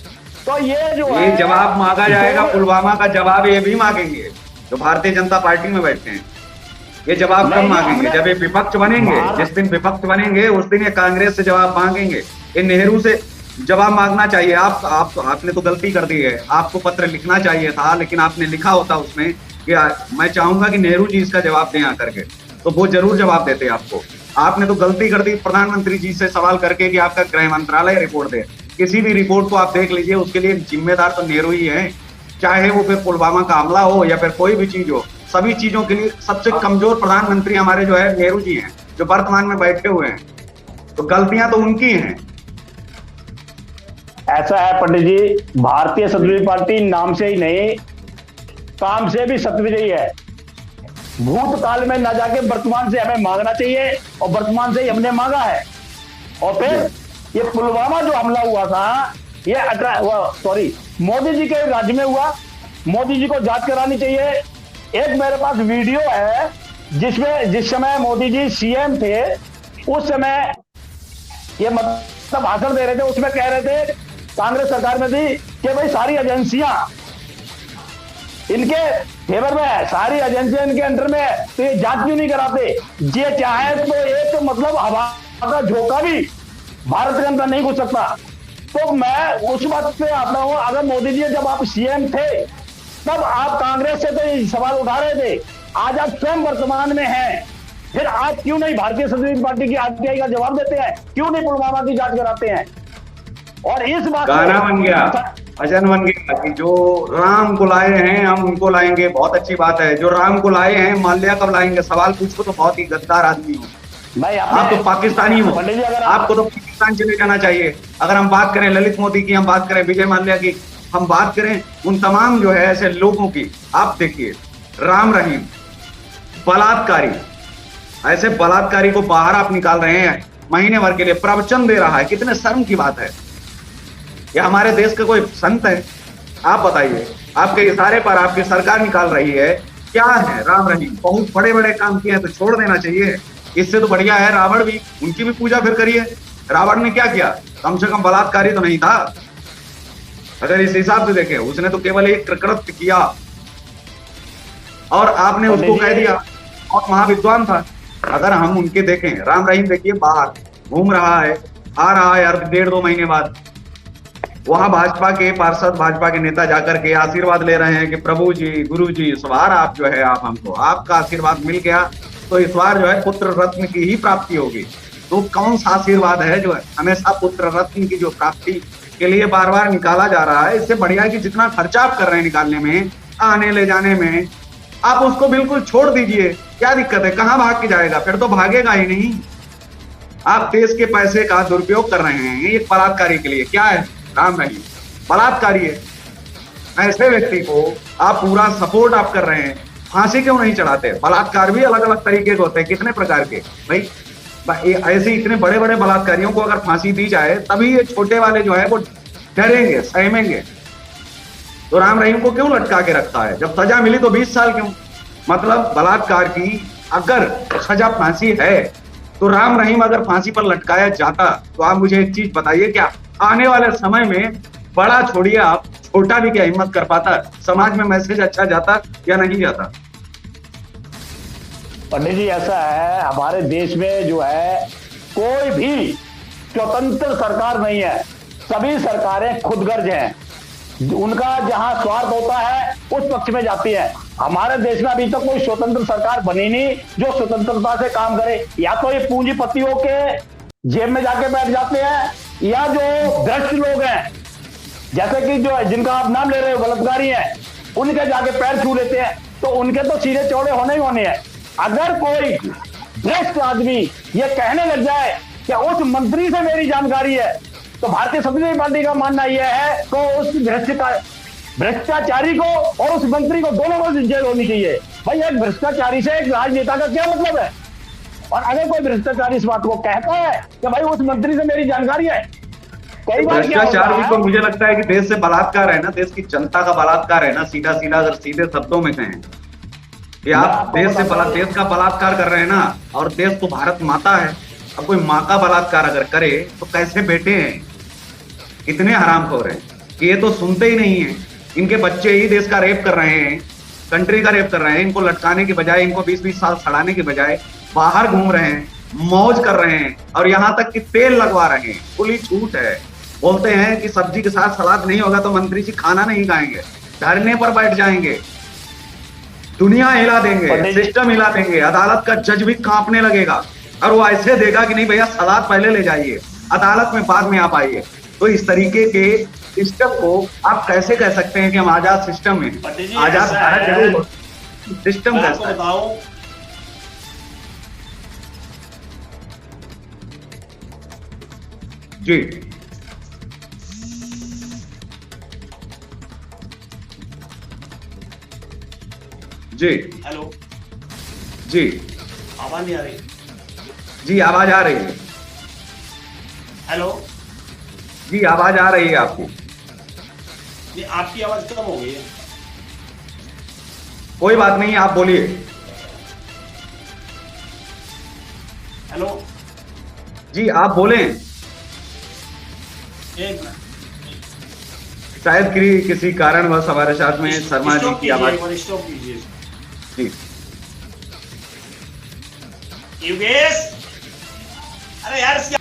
तो ये जो है जवाब मांगा जाएगा, पुलवामा का जवाब ये भी मांगेंगे जो भारतीय जनता पार्टी में बैठते हैं। ये जवाब कब नहीं, मांगेंगे? हमने जब ये विपक्ष बनेंगे, जिस दिन विपक्ष बनेंगे उस दिन ये कांग्रेस से जवाब मांगेंगे। ये नेहरू से जवाब मांगना चाहिए। आपने तो गलती कर दी है, आपको पत्र लिखना चाहिए था, लेकिन आपने लिखा होता उसमें कि मैं चाहूंगा कि नेहरू जी इसका जवाब दें आकर के, तो वो जरूर जवाब देते आपको। आपने तो गलती कर दी प्रधानमंत्री जी से सवाल करके कि आपका गृह मंत्रालय रिपोर्ट दे। किसी भी रिपोर्ट को आप देख लीजिए, उसके लिए जिम्मेदार तो नेहरू ही है, चाहे वो फिर पुलवामा का हमला हो या फिर कोई भी चीज हो। सभी चीजों के लिए सबसे कमजोर प्रधानमंत्री हमारे जो है नेहरू जी हैं, जो वर्तमान में बैठे हुए हैं। तो गलतियां तो उनकी हैं। ऐसा है पंडित जी, भारतीय सत्तारूढ़ पार्टी नाम से ही नहीं, काम से भी सत्तारूढ़ है। भूतकाल में ना जाके वर्तमान से हमें मांगना चाहिए, और वर्तमान से ही हमने मांगा है। और फिर ये पुलवामा जो हमला हुआ था, ये मोदी जी के राज्य में हुआ, मोदी जी को जांच करानी चाहिए। एक मेरे पास वीडियो है जिसमें जिस समय मोदी जी सीएम थे, उस समय ये मतलब भाषण दे रहे थे, उसमें कह रहे थे कांग्रेस सरकार में थी कि भाई सारी एजेंसियां इनके फेवर में है, सारी एजेंसियां इनके अंडर में है, तो ये जांच क्यों नहीं कराते? ये चाहे तो एक मतलब हवा का झोंका भी भारत के अंदर नहीं घुस सकता। तो मैं उस बात पे आता हूं, अगर मोदी जी जब आप सीएम थे तब आप कांग्रेस से तो ये सवाल उठा रहे थे, आज आप स्वयं वर्तमान में हैं, फिर आप क्यों नहीं भारतीय सत्तारूढ़ पार्टी की आरटीआई का जवाब देते हैं? क्यों नहीं पुलवामा की जांच कराते हैं? और इस बात गाना बन गया, भजन बन गया कि जो राम को लाए हैं हम उनको लाएंगे। बहुत अच्छी बात है, जो राम को लाए हैं माल्या कब लाएंगे? सवाल पूछो तो बहुत ही गद्दार आदमी हो आप, तो पाकिस्तानी हो, आपको तो पाकिस्तान चले जाना चाहिए। अगर हम बात करें ललित मोदी की, हम बात करें विजय माल्या की, हम बात करें उन तमाम जो है ऐसे लोगों की, आप देखिए राम रहीम बलात्कारी, ऐसे बलात्कारी को बाहर आप निकाल रहे हैं महीने भर के लिए, प्रवचन दे रहा है। कितने शर्म की बात है। ये हमारे देश का कोई संत है? आप बताइए, आपके इशारे पर आपकी सरकार निकाल रही है। क्या है राम रहीम? बहुत बड़े बड़े काम किए हैं तो छोड़ देना चाहिए। इससे तो बढ़िया है रावण भी, उनकी भी पूजा फिर करिए। रावण ने क्या किया? कम से कम बलात्कारी तो नहीं था। अगर इस हिसाब से देखें, उसने तो केवल एक कृत्य किया और आपने उसको कह दिया और महाविद्वान था। अगर हम उनके देखें, राम रहीम देखिए बाहर घूम रहा है, आ रहा है 1.5-2 महीने बाद, वहां भाजपा के पार्षद, भाजपा के नेता जाकर के आशीर्वाद ले रहे हैं कि प्रभु जी, गुरु जी, इस बार आप जो है आप हमको आपका आशीर्वाद मिल गया तो इस बार जो है पुत्र रत्न की ही प्राप्ति होगी। तो कौन सा आशीर्वाद है जो है हमेशा पुत्र रत्न की जो प्राप्ति के लिए बार बार निकाला जा रहा है? इससे बढ़िया है कि जितना खर्चा आप कर रहे हैं निकालने में, आने ले जाने में, आप उसको बिल्कुल छोड़ दीजिए। क्या दिक्कत है? कहाँ भाग के जाएगा? फिर तो भागेगा ही नहीं। आप देश के पैसे का दुरुपयोग कर रहे हैं ये बलात्कारी के लिए। क्या है राम रहीम? बलात्कारी है। ऐसे व्यक्ति को आप पूरा सपोर्ट आप कर रहे हैं, फांसी क्यों नहीं चढ़ाते? बलात्कार भी अलग अलग तरीके के होते हैं, कितने प्रकार के भाई। ऐसे इतने बड़े बड़े बलात्कारियों को अगर फांसी दी जाए तभी ये छोटे वाले जो है वो डरेंगे, सहमेंगे। तो राम रहीम को क्यों लटका के रखा है? जब सजा मिली तो 20 साल क्यों? मतलब बलात्कार की अगर सजा फांसी है तो राम रहीम अगर फांसी पर लटकाया जाता तो आप मुझे एक चीज बताइए, क्या आने वाले समय में बड़ा छोड़िए आप, छोटा भी क्या हिम्मत कर पाता? समाज में मैसेज अच्छा जाता या नहीं जाता? पंडित जी ऐसा है, हमारे देश में जो है कोई भी स्वतंत्र सरकार नहीं है, सभी सरकारें खुदगर्ज हैं। उनका जहां स्वार्थ होता है उस पक्ष में जाती है। हमारे देश में अभी तक कोई स्वतंत्र सरकार बनी नहीं जो स्वतंत्रता से काम करे। या तो ये पूंजीपतियों के जेब में जाके बैठ जाते हैं, या जो भ्रष्ट लोग हैं जैसे कि जो जिनका आप नाम ले रहे हो बलात्कारी हैं, उनके जाके पैर छू लेते हैं, तो उनके तो सीधे चौड़े होने ही होने हैं। अगर कोई भ्रष्ट आदमी ये कहने लग जाए कि उस मंत्री से मेरी जानकारी है, तो भारतीय सत्तारूढ़ पार्टी का मानना यह है कि उस भ्रष्टाचारी को और उस मंत्री को दोनों को जेल होनी चाहिए। भाई एक भ्रष्टाचारी से एक राजनेता का क्या मतलब है? और अगर कोई भ्रष्टाचारी इस बात को कहता है कि भाई उस मंत्री से मेरी जानकारी है, कई बार भ्रष्टाचार भी तो मुझे लगता है कि देश से बलात्कार है ना, देश की जनता का बलात्कार है ना। सीधा सीधा अगर सीधे शब्दों में कहें कि आप देश का बलात्कार कर रहे हैं ना, और देश तो भारत माता है। अब कोई माँ का बलात्कार अगर करे तो कैसे बेटे हैं? इतने हरामखोर हैं कि ये तो सुनते ही नहीं है। इनके बच्चे ही देश का रेप कर रहे हैं, कंट्री का रेप कर रहे हैं, इनको लटकाने के बजाय, इनको 20-20 साल सड़ाने के बजाय बाहर घूम रहे हैं, मौज कर रहे हैं, और यहाँ तक कि तेल लगवा रहे हैं। खुली छूट है। बोलते हैं कि सब्जी के साथ सलाद नहीं होगा तो मंत्री जी खाना नहीं खाएंगे, धरने पर बैठ जाएंगे, दुनिया हिला देंगे, सिस्टम हिला देंगे, अदालत का जज भी कांपने लगेगा, और वो ऐसे देगा कि नहीं भैया सलाद पहले ले जाइए, अदालत में बाद में आप आइए। तो इस तरीके के सिस्टम को आप कैसे कह सकते हैं कि हम आजाद सिस्टम में? आजाद भारत जरूर, सिस्टम कैसा है? बताओ, जी जी हेलो जी आवाज नहीं आ रही? जी आवाज आ रही है। हेलो जी आवाज आ रही है आपकी। ये आपकी आवाज कम हो गई है। कोई बात नहीं, आप बोलिए। हेलो जी आप बोलें। एक मिनट, शायद किसी कारणवश हमारे साथ में शर्मा जी की आवाज। स्टॉप कीजिए जी योगेश। अरे यार इसकी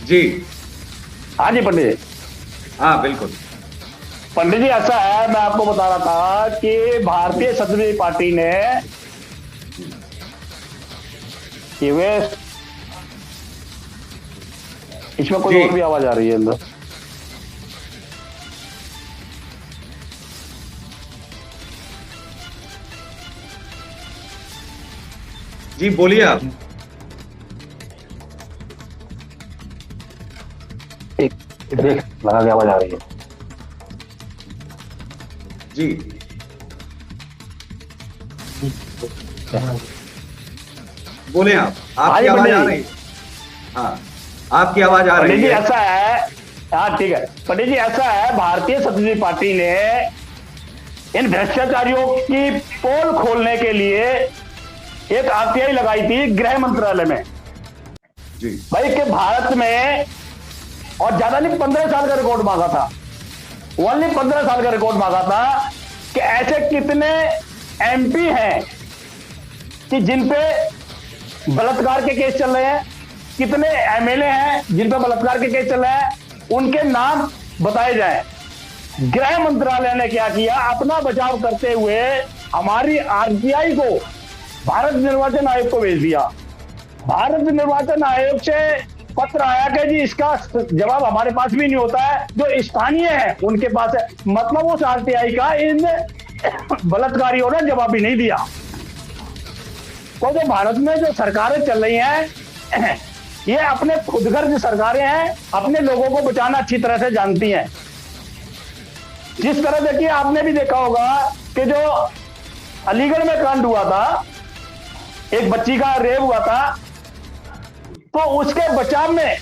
जी हाँ जी पंडित जी। हाँ बिल्कुल। पंडित जी ऐसा है, मैं आपको बता रहा था कि भारतीय समाजवादी पार्टी ने वे इसमें कोई और भी आवाज आ रही है अंदर। जी बोलिए आप। एक देख लगा के आवाज आ रही है। जी बोले आप, आपकी आवाज आ रही है। हाँ आपकी आवाज आ रही पंडित जी है। ऐसा है, हाँ ठीक है पंडित जी, ऐसा है भारतीय समाजवादी पार्टी ने इन भ्रष्टाचारियों की पोल खोलने के लिए एक आरटीआई लगाई थी गृह मंत्रालय में। जी भाई के भारत में, और ज्यादा नहीं 15 साल का रिकॉर्ड मांगा था, ओनली 15 साल का रिकॉर्ड मांगा था कि ऐसे कितने एमपी हैं कि जिन पे बलात्कार के केस चल रहे हैं, कितने एमएलए हैं जिन पे बलात्कार के केस चल रहे हैं, उनके नाम बताए जाएं। गृह मंत्रालय ने क्या किया, अपना बचाव करते हुए हमारी आरटीआई को भारत निर्वाचन आयोग को भेज दिया। भारत निर्वाचन आयोग से पत्र आया कि जी इसका जवाब हमारे पास भी नहीं होता है, जो स्थानीय है उनके पास है। मतलब उस आरटीआई का इन बलात्कारियों ने जवाब भी नहीं दिया। तो जो भारत में जो सरकारें चल रही हैं, ये अपने खुदगर्ज सरकारें हैं, अपने लोगों को बचाना अच्छी तरह से जानती हैं। जिस तरह देखिए, आपने भी देखा होगा कि जो अलीगढ़ में कांड हुआ था, एक बच्ची का रेप हुआ था, तो उसके बचाव में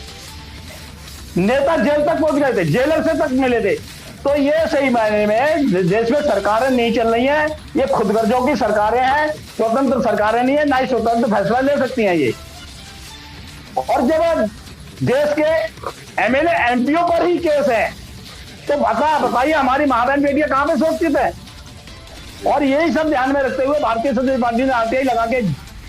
नेता जेल तक पहुंच गए थे, जेलर से तक मिले थे। तो ये सही मायने में देश में सरकारें नहीं चल रही हैं, ये खुदगर्जों की सरकारें हैं, स्वतंत्र सरकारें नहीं है, ना ही स्वतंत्र फैसला ले सकती हैं ये। और जब देश के एमएलए एमपीओ पर ही केस है, तो बताइए हमारी महाबहन बेटियां कहां पे सुरक्षित है? और यही सब ध्यान में रखते हुए भारतीय समाजवादी पार्टी ने आरटीआई लगा के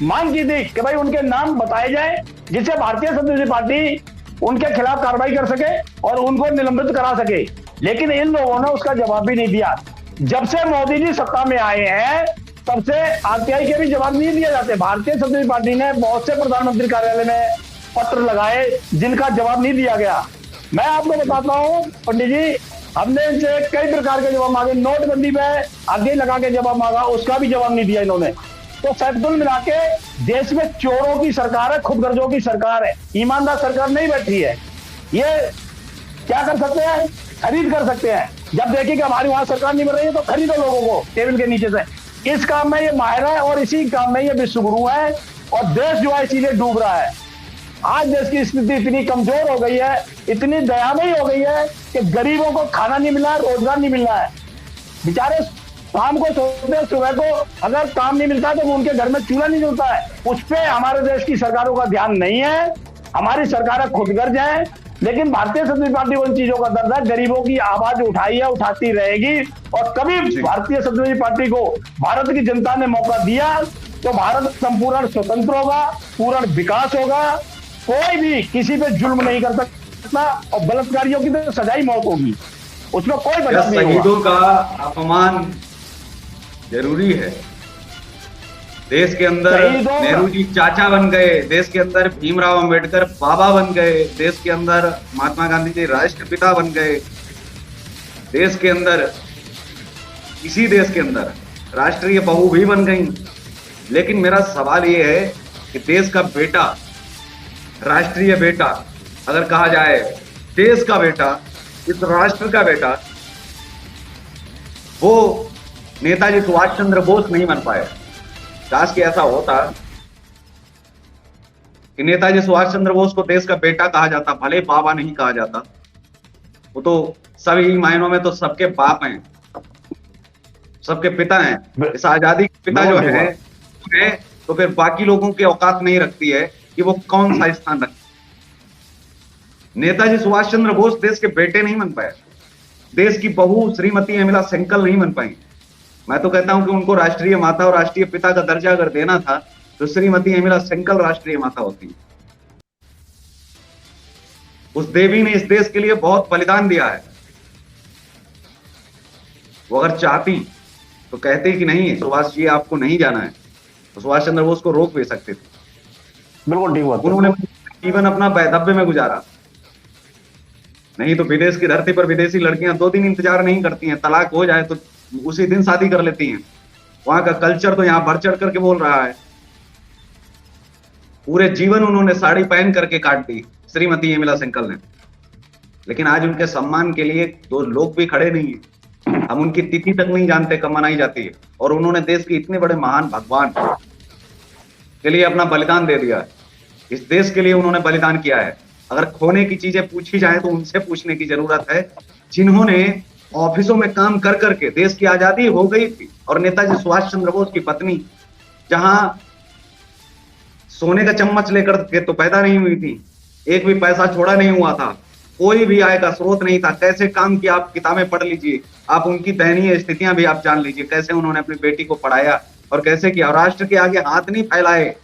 मांग की थी कि भाई उनके नाम बताए जाए, जिससे भारतीय समाजवादी पार्टी उनके खिलाफ कार्रवाई कर सके और उनको निलंबित करा सके। लेकिन इन लोगों ने उसका जवाब भी नहीं दिया। जब से मोदी जी सत्ता में आए हैं, तब से आरटीआई के भी जवाब नहीं दिए जाते। भारतीय समाजवादी पार्टी ने बहुत से प्रधानमंत्री कार्यालय में पत्र लगाए, जिनका जवाब नहीं दिया गया। मैं आपको बताता हूं पंडित जी, हमने इनसे कई प्रकार के जवाब मांगे, नोटबंदी में आगे लगा के जवाब मांगा, उसका भी जवाब नहीं दिया इन्होंने। तो सब कुल मिला के देश में चोरों की सरकार है, खुदगर्जों की सरकार है, ईमानदार सरकार नहीं बैठी है। ये क्या कर सकते हैं? खरीद कर सकते हैं। जब देखिए कि हमारी वहां सरकार नहीं बन रही है तो खरीदो लोगों को टेबल के नीचे से। इस काम में ये माहिर है और इसी काम में ये विश्वगुरु है, और देश जो है इसीलिए डूब रहा है। आज देश की स्थिति इतनी कमजोर हो गई है, इतनी दयामयी हो गई है कि गरीबों को खाना नहीं मिल रहा है, रोजगार नहीं मिल रहा है। बेचारे शाम को सोचते हैं, सुबह को अगर काम नहीं मिलता तो उनके घर में चूल्हा नहीं जलता है। उस पर हमारे देश की सरकारों का ध्यान नहीं है। हमारी सरकारें खुदगर्ज हैं, लेकिन भारतीय समाजवादी पार्टी उन चीजों का दर्द है, गरीबों की आवाज उठाई है, उठाती रहेगी। और कभी भारतीय समाजवादी पार्टी को भारत की जनता ने मौका दिया तो भारत संपूर्ण स्वतंत्र होगा, पूर्ण विकास होगा। कोई भी किसी पे जुल्म नहीं कर सकता, और बलात्कारियों की तो सजाई मौत होगी, उसमें कोई बचत नहीं होगा। शहीदों का अपमान जरूरी है। देश के अंदर नेहरू जी चाचा बन गए, देश के अंदर भीमराव अंबेडकर बाबा बन गए, देश के अंदर महात्मा गांधी जी राष्ट्रपिता बन गए, देश के अंदर इसी देश के अंदर राष्ट्रीय बहू भी बन गई। लेकिन मेरा सवाल ये है कि देश का बेटा, राष्ट्रीय बेटा अगर कहा जाए, देश का बेटा, इस राष्ट्र का बेटा, वो नेताजी सुभाष चंद्र बोस नहीं बन पाए। काश कि ऐसा होता कि नेताजी सुभाष चंद्र बोस को देश का बेटा कहा जाता, भले बाबा नहीं कहा जाता। वो तो सभी मायनों में तो सबके बाप हैं, सबके पिता हैं। इस आजादी के पिता जो है तो फिर बाकी लोगों की औकात नहीं रखती है कि वो कौन सा स्थान रखते। नेताजी सुभाष चंद्र बोस देश के बेटे नहीं बन पाए, देश की बहू श्रीमती अमिला सेंकल नहीं बन पाई। मैं तो कहता हूं कि उनको राष्ट्रीय माता और राष्ट्रीय पिता का दर्जा अगर देना था तो श्रीमती अमिला सेंकल राष्ट्रीय माता होती। उस देवी ने इस देश के लिए बहुत बलिदान दिया है। वो अगर चाहती तो कहते कि नहीं सुभाष जी आपको नहीं जाना है, तो सुभाष चंद्र बोस को रोक भी सकते थे। बिल्कुल ठीक बात। उन्होंने जीवन अपना वैधव्य में गुजारा। नहीं तो विदेश की धरती पर विदेशी लड़कियां 2 दिन इंतजार नहीं करती हैं, तलाक हो जाए तो उसी दिन शादी कर लेती हैं। वहां का कल्चर तो यहाँ बढ़ चढ़ करके बोल रहा है। पूरे जीवन उन्होंने साड़ी पहन करके काट दी श्रीमती अमिला सेंकल ने, लेकिन आज उनके सम्मान के लिए 2 लोग भी खड़े नहीं है। हम उनकी तिथि तक नहीं जानते कब मनाई जाती है, और उन्होंने देश के इतने बड़े महान भगवान के लिए अपना बलिदान दे दिया है। इस देश के लिए उन्होंने बलिदान किया है। अगर खोने की चीजें पूछी जाए तो उनसे पूछने की जरूरत है, जिन्होंने ऑफिसों में काम कर करके देश की आजादी हो गई थी, और नेताजी सुभाष चंद्र बोस की पत्नी जहां सोने का चम्मच लेकर के तो पैदा नहीं हुई थी, एक भी पैसा छोड़ा नहीं हुआ था, कोई भी आय का स्रोत नहीं था। कैसे काम किया आप किताबें पढ़ लीजिए, आप उनकी दयनीय स्थितियां भी आप जान लीजिए, कैसे उन्होंने अपनी बेटी को पढ़ाया और कैसे किया। राष्ट्र के आगे हाथ नहीं फैलाए।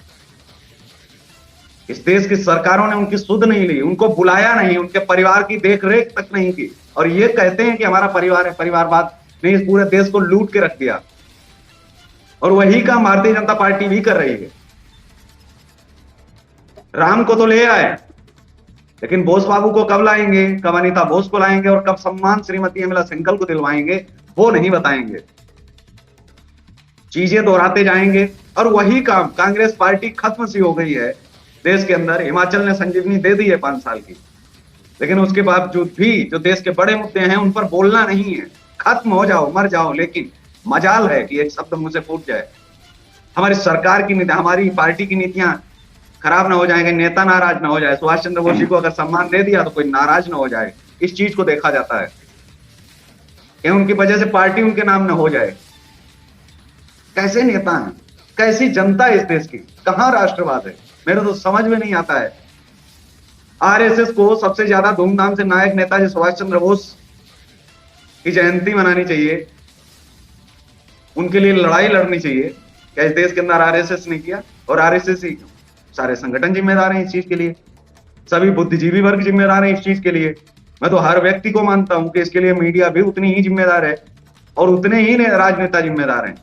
इस देश की सरकारों ने उनकी सुध नहीं ली, उनको बुलाया नहीं, उनके परिवार की देखरेख तक नहीं की, और ये कहते हैं कि हमारा परिवार है, परिवारवाद ने इस पूरे देश को लूट के रख दिया। और वही काम भारतीय जनता पार्टी भी कर रही है। राम को तो ले आए, लेकिन बोस बाबू को कब लाएंगे, कब अनिता बोस को लाएंगे और कब सम्मान श्रीमती अमिला सेंकल को दिलवाएंगे, वो नहीं बताएंगे। चीजें दोहराते जाएंगे। और वही काम, कांग्रेस पार्टी खत्म सी हो गई है देश के अंदर। हिमाचल ने संजीवनी दे दी है 5 साल की, लेकिन उसके बावजूद भी जो देश के बड़े मुद्दे हैं उन पर बोलना नहीं है। खत्म हो जाओ, मर जाओ, लेकिन मजाल है कि एक शब्द मुंह से फूट जाए। हमारी सरकार की नीति, हमारी पार्टी की नीतियां खराब ना हो जाएंगे, नेता नाराज ना हो जाए। सुभाष चंद्र बोस जी को अगर सम्मान दे दिया तो कोई नाराज ना हो जाए, इस चीज को देखा जाता है कि उनकी वजह से पार्टी उनके नाम ना हो जाए। कैसे नेता हैं, कैसी जनता है इस देश की, कहां राष्ट्रवाद है, मेरे तो समझ में नहीं आता है। आरएसएस को सबसे ज्यादा धूमधाम से नायक नेताजी सुभाष चंद्र बोस की जयंती मनानी चाहिए, उनके लिए लड़ाई लड़नी चाहिए। क्या इस देश के अंदर आरएसएस ने किया? और आरएसएस ही सारे संगठन जिम्मेदार हैं इस चीज के लिए, सभी बुद्धिजीवी वर्ग जिम्मेदार हैं इस चीज के लिए। मैं तो हर व्यक्ति को मानता हूं कि इसके लिए मीडिया भी उतनी ही जिम्मेदार है और उतने ही राजनेता जिम्मेदार हैं।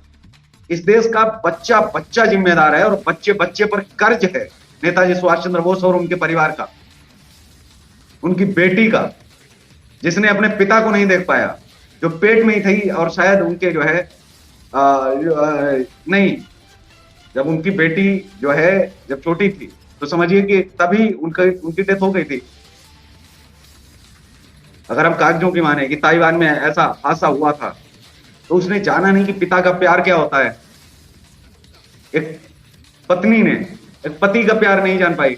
इस देश का बच्चा बच्चा जिम्मेदार है और बच्चे बच्चे पर कर्ज है नेताजी सुभाष चंद्र बोस और उनके परिवार का, उनकी बेटी का, जिसने अपने पिता को नहीं देख पाया, जो पेट में ही थी, और शायद उनके जो है नहीं, जब उनकी बेटी जो है जब छोटी थी तो समझिए कि तभी उनकी डेथ हो गई थी। अगर हम कागजों की माने कि ताइवान में ऐसा हादसा हुआ था, तो उसने जाना नहीं कि पिता का प्यार क्या होता है। एक पत्नी ने एक पति का प्यार नहीं जान पाई,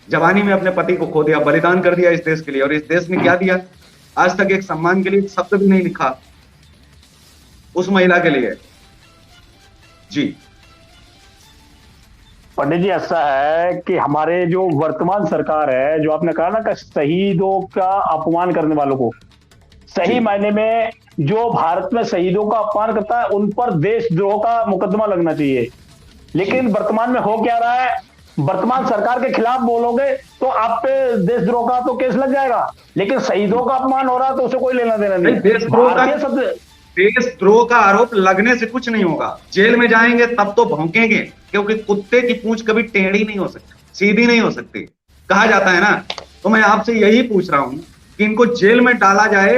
जवानी में अपने पति को खो दिया, बलिदान कर दिया इस देश के लिए। और इस देश ने क्या दिया? आज तक एक सम्मान के लिए शब्द भी नहीं लिखा उस महिला के लिए। जी पंडित जी, ऐसा है कि हमारे जो वर्तमान सरकार है, जो आपने कहा ना कि शहीदों का अपमान करने वालों को, सही मायने में जो भारत में शहीदों का अपमान करता है उन पर देशद्रोह का मुकदमा लगना चाहिए। लेकिन वर्तमान में हो क्या रहा है, वर्तमान सरकार के खिलाफ बोलोगे तो आप पे देशद्रोह का तो केस लग जाएगा, लेकिन शहीदों का अपमान हो रहा है तो उसे कोई लेना देना नहीं। देशद्रोह का आरोप लगने से कुछ नहीं होगा, जेल में जाएंगे तब तो भौंकेंगे, क्योंकि कुत्ते की पूंछ कभी टेढ़ी नहीं हो सकती, सीधी नहीं हो सकती, कहा जाता है ना। तो मैं आपसे यही पूछ रहा हूं कि इनको जेल में डाला जाए,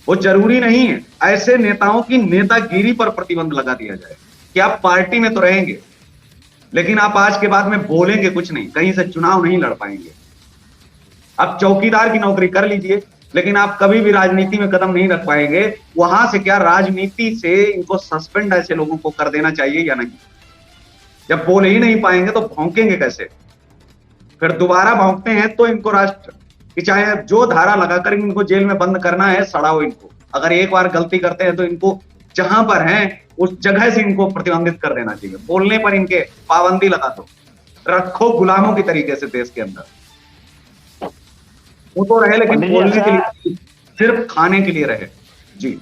वो जरूरी नहीं है। ऐसे नेताओं की नेतागिरी पर प्रतिबंध लगा दिया जाए कि आप पार्टी में तो रहेंगे, लेकिन आप आज के बाद में बोलेंगे कुछ नहीं, कहीं से चुनाव नहीं लड़ पाएंगे। आप चौकीदार की नौकरी कर लीजिए, लेकिन आप कभी भी राजनीति में कदम नहीं रख पाएंगे। वहां से क्या राजनीति से इनको सस्पेंड ऐसे लोगों को कर देना चाहिए या नहीं? जब बोल ही नहीं पाएंगे तो भौंकेंगे कैसे? फिर दोबारा भौंकते हैं तो इनको राष्ट्र की चाहे जो धारा लगाकर इनको जेल में बंद करना है, सड़ाओ इनको। अगर एक बार गलती करते हैं तो इनको जहां पर हैं उस जगह से इनको प्रतिबंधित कर देना चाहिए। बोलने पर इनके पाबंदी लगा दो, रखो गुलामों की तरीके से देश के अंदर। वो तो रहे, लेकिन बोलने के लिए, सिर्फ खाने के लिए रहे। जी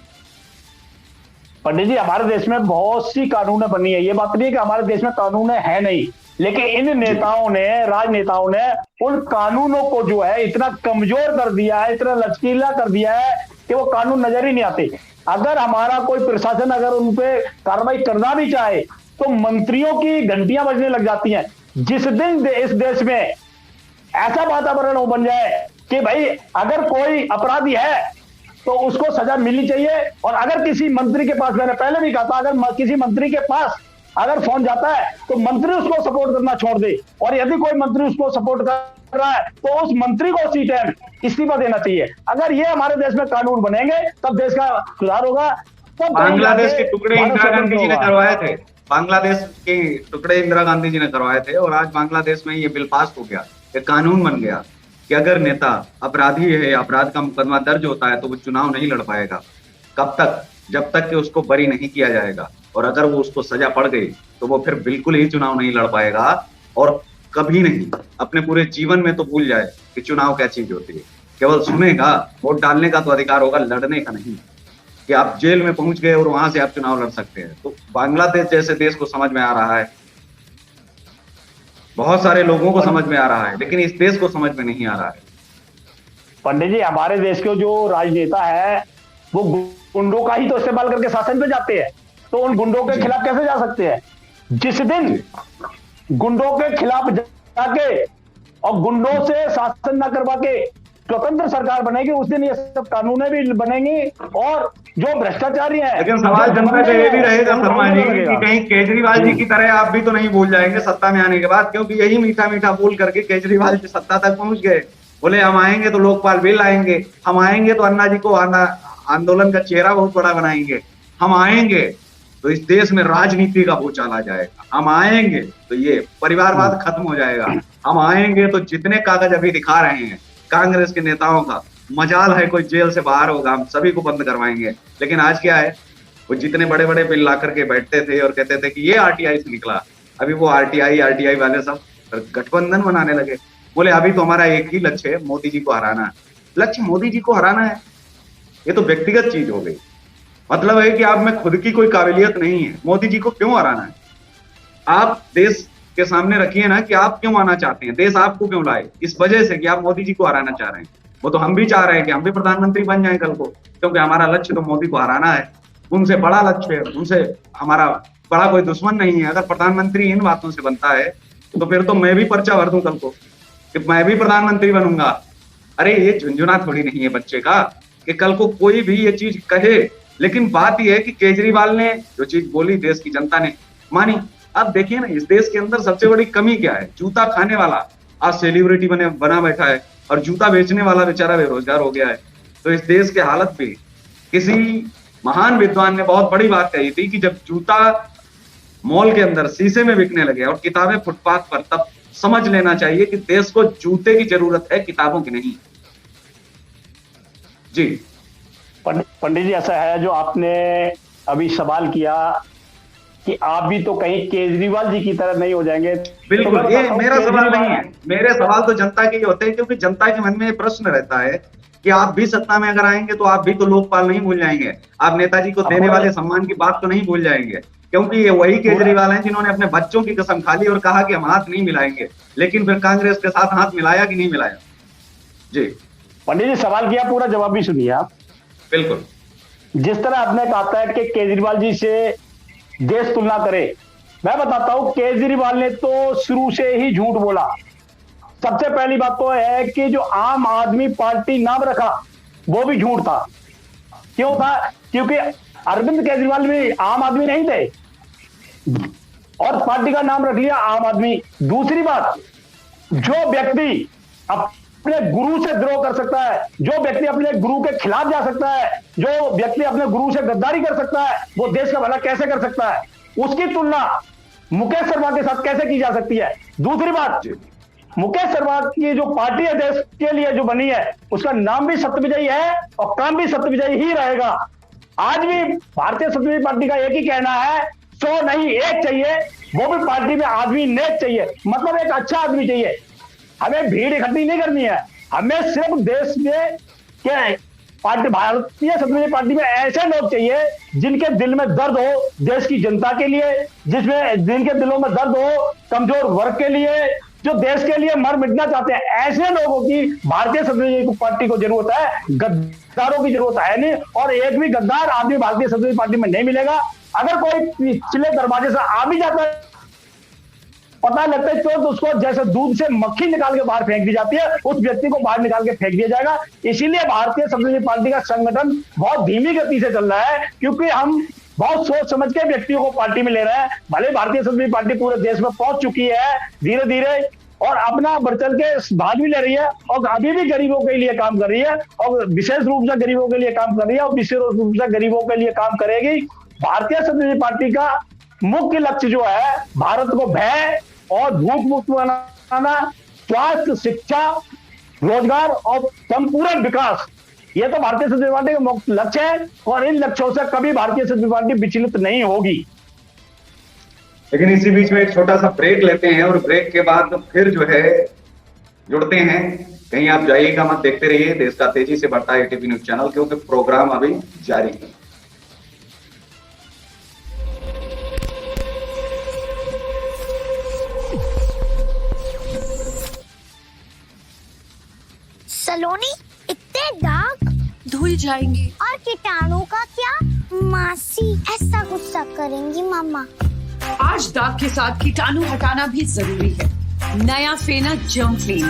पंडित जी, हमारे देश में बहुत सी कानूनें बनी है, ये बात नहीं है कि हमारे देश में कानूनें है नहीं, लेकिन इन नेताओं ने, राजनेताओं ने उन कानूनों को जो है इतना कमजोर कर दिया है, इतना लचकीला कर दिया है कि वो कानून नजर ही नहीं आते। अगर हमारा कोई प्रशासन अगर उन पे कार्रवाई करना भी चाहे तो मंत्रियों की घंटियां बजने लग जाती हैं। जिस दिन इस देश में ऐसा वातावरण हो बन जाए कि भाई अगर कोई अपराधी है तो उसको सजा मिलनी चाहिए, और अगर किसी मंत्री के पास, मैंने पहले भी कहा था, अगर किसी मंत्री के पास अगर फोन जाता है तो मंत्री उसको सपोर्ट करना छोड़ दे, और यदि कोई मंत्री उसको सपोर्ट कर रहा है तो उस मंत्री को उसी टाइम इस्तीफा देना चाहिए। अगर ये हमारे देश में कानून बनेंगे तब देश का सुधार होगा। तब बांग्लादेश के टुकड़े इंदिरा गांधी जी ने करवाए थे, बांग्लादेश के टुकड़े इंदिरा गांधी जी ने करवाए थे, और आज बांग्लादेश में ये बिल पास हो गया, ये कानून बन गया कि अगर नेता अपराधी है, अपराध का मुकदमा दर्ज होता है तो वो चुनाव नहीं लड़ पाएगा। कब तक? जब तक कि उसको बरी नहीं किया जाएगा, और अगर वो उसको सजा पड़ गई तो वो फिर बिल्कुल ही चुनाव नहीं लड़ पाएगा, और कभी नहीं, अपने पूरे जीवन में तो भूल जाए कि चुनाव क्या चीज होती है। केवल सुनेगा, वोट डालने का तो अधिकार होगा, लड़ने का नहीं, कि आप जेल में पहुंच गए और वहां से आप चुनाव लड़ सकते हैं। तो बांग्लादेश जैसे देश को समझ में आ रहा है, बहुत सारे लोगों को समझ में आ रहा है, लेकिन इस देश को समझ में नहीं आ रहा है। पंडित जी, हमारे देश के जो राजनेता है वो गुंडों का ही तो इस्तेमाल करके शासन पे जाते हैं, तो उन गुंडों के खिलाफ कैसे जा सकते हैं? जिस दिन गुंडों के खिलाफ जाके और गुंडों से शासन न करवा के स्वतंत्र सरकार बनेगी, उस दिन ये सब कानूनें भी बनेंगी, और जो भ्रष्टाचारी है। लेकिन सवाल जनता का ये भी रहेगा शर्मा जी कि कहीं केजरीवाल जी की तरह आप भी तो नहीं भूल जाएंगे सत्ता में आने के बाद, क्योंकि यही मीठा मीठा बोल करके केजरीवाल जी सत्ता तक पहुंच गए। बोले हम आएंगे तो लोकपाल बिल लाएंगे, हम आएंगे तो अन्ना जी को आंदोलन का चेहरा बहुत बड़ा बनाएंगे, हम आएंगे तो इस देश में राजनीति का भूचाल आ जाएगा, हम आएंगे तो ये परिवारवाद खत्म हो जाएगा, हम आएंगे तो जितने कागज अभी दिखा रहे हैं कांग्रेस के नेताओं का, मजाल है कोई जेल से बाहर होगा, हम सभी को बंद करवाएंगे। लेकिन आज क्या है, वो जितने बड़े बड़े बिल ला करके बैठते थे और कहते थे कि ये आरटीआई से निकला, अभी वो आरटीआई वाले सब गठबंधन बनाने लगे। बोले अभी तो हमारा एक ही लक्ष्य है, मोदी जी को हराना है। लक्ष्य मोदी जी को हराना है, ये तो व्यक्तिगत चीज हो गई। मतलब है कि आप में खुद की कोई काबिलियत नहीं है, मोदी जी को क्यों हराना है? आप देश के सामने रखिए ना कि आप क्यों आना चाहते हैं, देश आपको क्यों लाए, इस वजह से कि आप मोदी जी को हराना चाह रहे हैं। वो तो हम भी चाह रहे हैं कि हम भी प्रधानमंत्री बन जाएं कल को, क्योंकि हमारा लक्ष्य तो मोदी को हराना है। उनसे बड़ा लक्ष्य है, उनसे हमारा बड़ा कोई दुश्मन नहीं है। अगर प्रधानमंत्री इन बातों से बनता है तो फिर तो मैं भी पर्चा भर दूं कल को कि मैं भी प्रधानमंत्री बनूंगा। अरे ये झुंझुना थोड़ी नहीं है बच्चे का कि कल को कोई भी ये चीज कहे, लेकिन बात यह है कि केजरीवाल ने जो चीज बोली देश की जनता ने मानी। अब देखिए ना, इस देश के अंदर सबसे बड़ी कमी क्या है? जूता खाने वाला आज सेलिब्रिटी बना बैठा है और जूता बेचने वाला बेचारा बेरोजगार हो गया है। तो इस देश की हालत पे किसी महान विद्वान ने बहुत बड़ी बात कही थी कि जब जूता मॉल के अंदर शीशे में बिकने लगे और किताबें फुटपाथ पर, तब समझ लेना चाहिए कि देश को जूते की जरूरत है, किताबों की नहीं। जी पंडित जी, ऐसा है जो आपने अभी सवाल किया कि आप भी तो कहीं केजरीवाल जी की तरह नहीं हो जाएंगे। बिल्कुल, तो ये मेरा सवाल नहीं है, मेरे सवाल तो जनता के ही होते हैं, क्योंकि जनता के मन में ये प्रश्न रहता है कि आप भी सत्ता में अगर आएंगे तो आप भी तो लोकपाल नहीं भूल जाएंगे, आप नेताजी को देने वाले सम्मान की बात तो नहीं भूल जाएंगे, क्योंकि ये वही केजरीवाल हैं जिन्होंने अपने बच्चों की कसम खा ली और कहा कि हम हाथ नहीं मिलाएंगे, लेकिन फिर कांग्रेस के साथ हाथ मिलाया कि नहीं मिलाया। जी पंडित जी, सवाल किया, पूरा जवाब भी सुनिए आप। बिल्कुल। जिस तरह आपने कहा है कि केजरीवाल जी से देश तुलना करे, मैं बताता हूं केजरीवाल ने तो शुरू से ही झूठ बोला। सबसे पहली बात तो है कि जो आम आदमी पार्टी नाम रखा वो भी झूठ था। क्यों था? क्योंकि अरविंद केजरीवाल भी आम आदमी नहीं थे और पार्टी का नाम रख लिया आम आदमी। दूसरी बात, जो व्यक्ति अपने गुरु से द्रोह कर सकता है, जो व्यक्ति अपने गुरु के खिलाफ जा सकता है, जो व्यक्ति अपने गुरु से गद्दारी कर सकता है, वो देश का भला कैसे कर सकता है? उसकी तुलना मुकेश शर्मा के साथ कैसे की जा सकती है? दूसरी बात, मुकेश शर्मा की जो पार्टी है देश के लिए जो बनी है, उसका नाम भी सत्यविजयी है और काम भी सत्यविजयी ही रहेगा। आज भी भारतीय सत्यविजयी पार्टी का एक ही कहना है, 100 नहीं 1 चाहिए, वो भी पार्टी में आदमी नेक चाहिए, मतलब एक अच्छा आदमी चाहिए। हमें भीड़ इकट्ठी नहीं करनी है, हमें सिर्फ देश में क्या पार्टी, भारतीय सत्यविजयी पार्टी में ऐसे लोग चाहिए जिनके दिल में दर्द हो देश की जनता के लिए, जिनके दिलों में दर्द हो कमजोर वर्ग के लिए, जो देश के लिए मर मिटना चाहते हैं। ऐसे लोगों की भारतीय सत्यविजयी पार्टी को जरूरत है, गद्दारों की जरूरत है नहीं। और एक भी गद्दार आदमी भारतीय सत्यविजयी पार्टी में नहीं मिलेगा। अगर कोई पिछले दरवाजे से आ भी जाता है, पता लगता है तो उसको जैसे दूध से मक्खी निकाल के बाहर फेंक दी जाती है, उस व्यक्ति को बाहर निकाल के फेंक दिया जाएगा। इसीलिए भारतीय सत्यविजयी पार्टी का संगठन बहुत धीमी गति से चल रहा है, क्योंकि हम बहुत सोच समझ के व्यक्तियों को पार्टी में ले रहे हैं। भले भारतीय सत्यविजयी पार्टी पूरे देश में पहुंच चुकी है धीरे धीरे और अपना बढ़ चल के भाग भी ले रही है और अभी भी गरीबों के लिए काम कर रही है और विशेष रूप से गरीबों के लिए काम कर रही है और विशेष रूप से गरीबों के लिए काम करेगी। भारतीय सत्यविजयी पार्टी का मुख्य लक्ष्य जो है, भारत को भय और भूख मुक्त बनाना, स्वास्थ्य, शिक्षा, रोजगार और संपूर्ण विकास, ये तो भारतीय सत्यविजयी पार्टी का मुख्य लक्ष्य है और इन लक्ष्यों से कभी भारतीय सत्यविजयी पार्टी विचलित नहीं होगी। लेकिन इसी बीच में एक छोटा सा ब्रेक लेते हैं और ब्रेक के बाद फिर जो है जुड़ते हैं। कहीं आप जाइएगा मत, देखते रहिए देश का तेजी से बढ़ता है एटीपी न्यूज चैनल, क्योंकि प्रोग्राम अभी जारी है। सलोनी, इतने दाग धुल जाएंगे। और कीटाणु का क्या? मासी ऐसा गुस्सा करेंगी मम्मा। आज दाग के साथ कीटाणु हटाना भी जरूरी है। नया फेना जर्म क्लीन,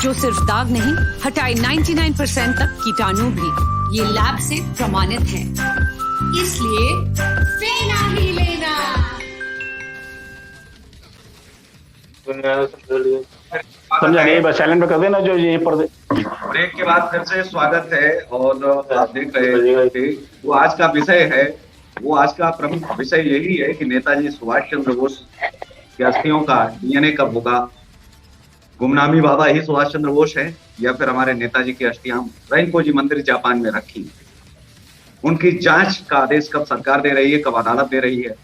जो सिर्फ दाग नहीं हटाए 99% तक कीटाणु भी। ये लैब से प्रमाणित है, इसलिए फेना ही लेना। समझा नहीं, बस साइलेंट में कर देना जो यहीं पर। ब्रेक के बाद फिर से स्वागत है और आप देख रहे थे वो आज का विषय है, वो आज का प्रमुख विषय यही है कि नेताजी सुभाष चंद्र बोस की अस्थियों का डीएनए कब होगा। गुमनामी बाबा ही सुभाष चंद्र बोस है या फिर हमारे नेताजी की अस्थियां रैनकोजी मंदिर जापान में रखी, उनकी जांच का आदेश कब सरकार दे रही है, कब अदालत दे रही है,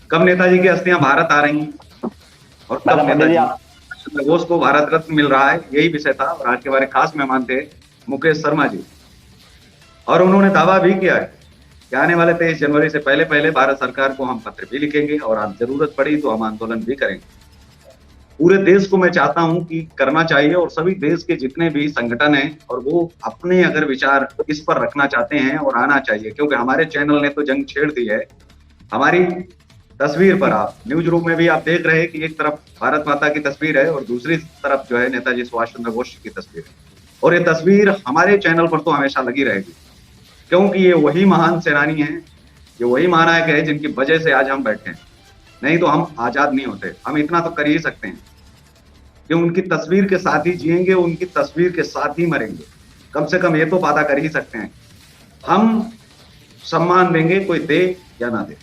कब नेताजी की अस्थियां भारत आ रही और कब नेताजी चंद्र बोस को भारत रत्न मिल रहा है, यही विषय था। और आज के हमारे खास मेहमान थे मुकेश शर्मा जी, और उन्होंने दावा भी किया है कि आने वाले 23 जनवरी से पहले पहले भारत सरकार को हम पत्र भी लिखेंगे और आप जरूरत पड़ी तो हम आंदोलन भी करेंगे। पूरे देश को मैं चाहता हूं कि करना चाहिए और सभी देश के जितने भी संगठन हैं और वो अपने अगर विचार इस पर रखना चाहते हैं और आना चाहिए, क्योंकि हमारे चैनल ने तो जंग छेड़ दी है। हमारी तस्वीर पर आप न्यूज रूम में भी आप देख रहे हैं कि एक तरफ भारत माता की तस्वीर है और दूसरी तरफ जो है नेताजी सुभाष चंद्र बोस की तस्वीर है। और ये तस्वीर हमारे चैनल पर तो हमेशा लगी रहेगी, क्योंकि ये वही महान सेनानी है, ये वही महानायक है जिनकी वजह से आज हम बैठे हैं। नहीं तो हम आजाद नहीं होते। हम इतना तो कर ही सकते हैं कि उनकी तस्वीर के साथ ही जिएंगे, उनकी तस्वीर के साथ ही मरेंगे। कम से कम ये तो वादा कर ही सकते हैं। हम सम्मान देंगे, कोई दे या ना दे।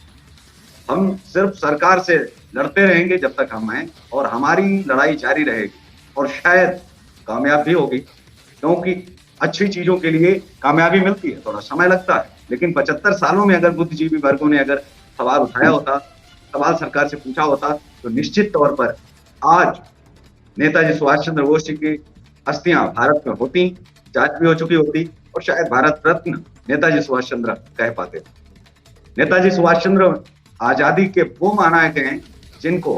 हम सिर्फ सरकार से लड़ते रहेंगे जब तक हम हैं, और हमारी लड़ाई जारी रहेगी और शायद कामयाब भी होगी, क्योंकि अच्छी चीजों के लिए कामयाबी मिलती है, थोड़ा समय लगता है। लेकिन 75 सालों में अगर बुद्धिजीवी वर्गों ने अगर सवाल उठाया होता, सवाल सरकार से पूछा होता, तो निश्चित तौर पर आज नेताजी सुभाष चंद्र बोस जी की अस्थियां भारत में होती, जांच भी हो चुकी होती, और शायद भारत रत्न नेताजी सुभाष चंद्र कह पाते। नेताजी सुभाष चंद्र आजादी के वो महानायक हैं जिनको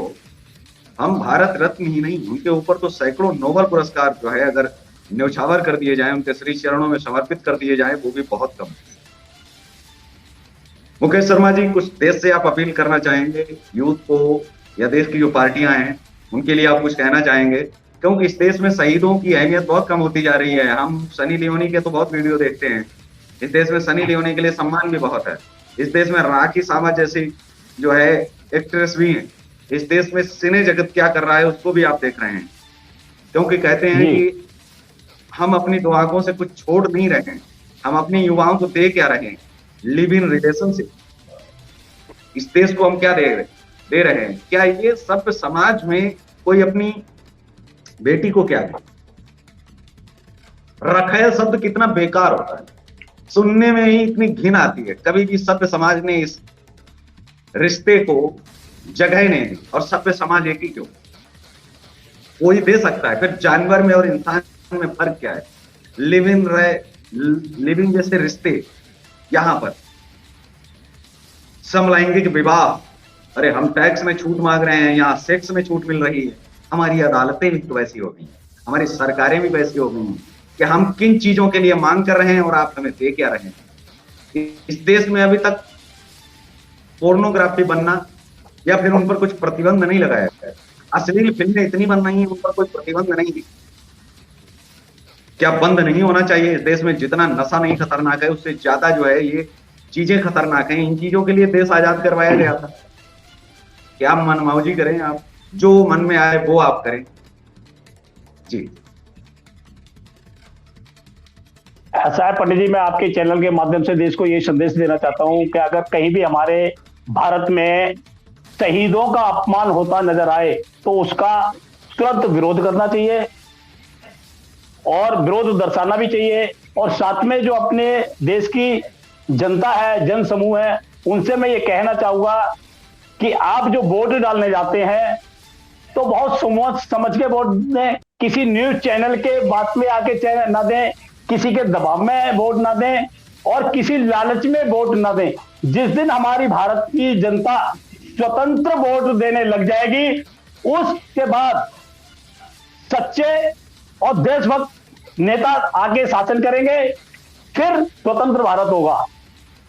हम भारत रत्न ही नहीं, उनके ऊपर तो सैकड़ों नोबेल पुरस्कार जो है अगर न्यौछावर कर दिए जाएं, उनके श्री चरणों में समर्पित कर दिए जाएं, वो भी बहुत कम है। मुकेश शर्मा जी, कुछ देश से आप अपील करना चाहेंगे यूथ को, या देश की जो पार्टियां हैं उनके लिए आप कुछ कहना चाहेंगे? क्योंकि इस देश में शहीदों की अहमियत बहुत कम होती जा रही है। हम सनी लियोनी के तो बहुत वीडियो देखते हैं। इस देश में सनी लियोनी के लिए सम्मान भी बहुत है। इस देश में राखी सावंत जैसी जो है एक्ट्रेस भी हैं। इस देश में सिने जगत क्या कर रहा है उसको भी आप देख रहे हैं, क्योंकि कहते हैं कि हम अपनी दो आंखों से कुछ छोड़ नहीं रहे हैं, हम अपने युवाओं को दे क्या रहे हैं, लिव इन रिलेशनशिप। इस देश को हम क्या दे रहे हैं? क्या ये सभ्य समाज में कोई अपनी बेटी को क्या दे? रखेल शब्द कितना बेकार होता है, सुनने में ही इतनी घिन आती है। कभी भी सभ्य समाज ने इस रिश्ते को जगह नहीं दी, और सभ्य समाज एक ही क्यों, कोई दे सकता है। फिर जानवर में और इंसान में फर्क क्या है? लिविंग जैसे रिश्ते यहां पर समलैंगिक विवाह, अरे हम टैक्स में छूट मांग रहे हैं, यहाँ सेक्स में छूट मिल रही है। हमारी अदालतें भी तो वैसी हो गई, हमारी सरकारें भी वैसी हो गई कि हम किन चीजों के लिए मांग कर रहे हैं और आप हमें दे क्या रहे हैं। इस देश में अभी तक पोर्नोग्राफी बनना या फिर उन पर कुछ प्रतिबंध नहीं लगाया गया है। अश्लील फिल्में इतनी बन रही हैं, उन पर कोई प्रतिबंध नहीं है। क्या बंद नहीं होना चाहिए? इस देश में जितना नशा नहीं खतरनाक है, उससे ज्यादा जो है ये चीजें खतरनाक हैं। इन चीजों के लिए देश आजाद करवाया गया था। क्या मनमौजी करें आप, जो मन में आए वो आप करें। जी ऐसा है पंडित जी, मैं आपके चैनल के माध्यम से देश को ये संदेश देना चाहता हूं कि अगर कहीं भी हमारे भारत में शहीदों का अपमान होता नजर आए तो उसका तुरंत विरोध करना चाहिए और विरोध दर्शाना भी चाहिए। और साथ में जो अपने देश की जनता है, जन समूह है, उनसे मैं ये कहना चाहूंगा कि आप जो वोट डालने जाते हैं तो बहुत समझ के वोट दें। किसी न्यूज चैनल के बात में आके चैनल ना दें, किसी के दबाव में वोट ना दें और किसी लालच में वोट ना दें। जिस दिन हमारी भारत की जनता स्वतंत्र वोट देने लग जाएगी, उसके बाद सच्चे और देशभक्त नेता आगे शासन करेंगे, फिर स्वतंत्र भारत होगा।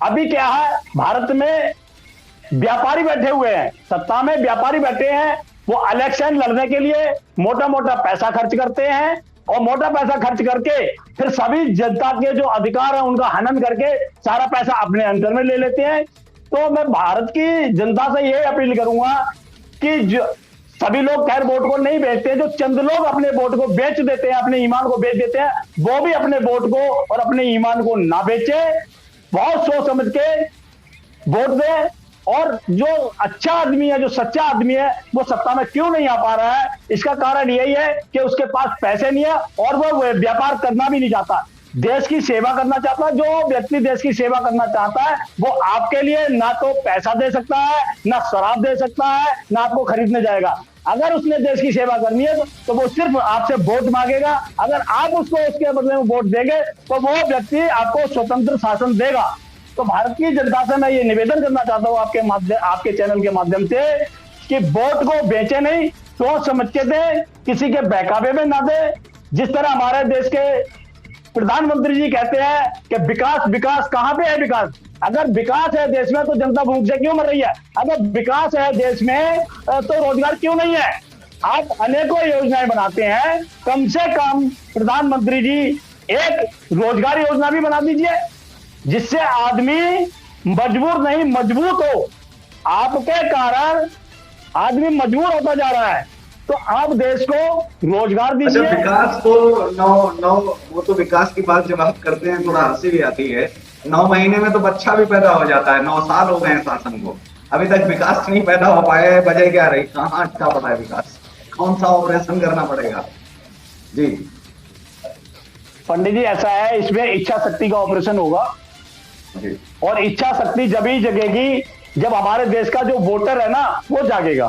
अभी क्या है, भारत में व्यापारी बैठे हुए हैं, सत्ता में व्यापारी बैठे हैं। वो इलेक्शन लड़ने के लिए मोटा मोटा पैसा खर्च करते हैं और मोटा पैसा खर्च करके फिर सभी जनता के जो अधिकार है उनका हनन करके सारा पैसा अपने अंदर में ले लेते हैं। तो मैं भारत की जनता से यह अपील करूंगा कि जो सभी लोग खैर वोट को नहीं बेचते, जो चंद लोग अपने वोट को बेच देते हैं, अपने ईमान को बेच देते हैं, वो भी अपने वोट को और अपने ईमान को ना बेचे, बहुत सोच समझ के वोट दें। और जो अच्छा आदमी है, जो सच्चा आदमी है, वो सत्ता में क्यों नहीं आ पा रहा है? इसका कारण यही है कि उसके पास पैसे नहीं है और वो व्यापार करना भी नहीं चाहता, देश की सेवा करना चाहता है। जो व्यक्ति देश की सेवा करना चाहता है वो आपके लिए ना तो पैसा दे सकता है, ना शराब दे सकता है, ना आपको खरीदने जाएगा। अगर उसने देश की सेवा करनी है तो वो सिर्फ आपसे वोट मांगेगा। अगर आप उसको उसके बदले में वोट देंगे तो वो व्यक्ति आपको स्वतंत्र शासन देगा। तो भारत की जनता से मैं ये निवेदन करना चाहता हूँ आपके चैनल के माध्यम से कि वोट को बेचे नहीं, सोच समझ के दे, किसी के बहकावे में ना दे। जिस तरह हमारे देश के प्रधानमंत्री जी कहते हैं कि विकास विकास, कहां पे है विकास? अगर विकास है देश में तो जनता भूख से क्यों मर रही है? अगर विकास है देश में तो रोजगार क्यों नहीं है? आप अनेकों योजनाएं बनाते हैं, कम से कम प्रधानमंत्री जी एक रोजगार योजना भी बना दीजिए जिससे आदमी मजबूर नहीं मजबूत हो। आपके कारण आदमी मजबूर होता जा रहा है, तो आप देश को रोजगार दीजिए। अच्छा, विकास तो नौ वो तो विकास की बात जब आप करते हैं थोड़ा हंसी भी आती है। 9 महीने में तो बच्चा भी पैदा हो जाता है। 9 साल हो गए हैं शासन को, अभी तक विकास नहीं पैदा हो पाया है। वजह क्या रही? कहाँ अटका पड़ा है विकास? कौन सा ऑपरेशन करना पड़ेगा? जी पंडित जी, ऐसा है, इसमें इच्छा शक्ति का ऑपरेशन होगा जी। और इच्छा शक्ति जब ही जगेगी जब हमारे देश का जो वोटर है ना वो जागेगा।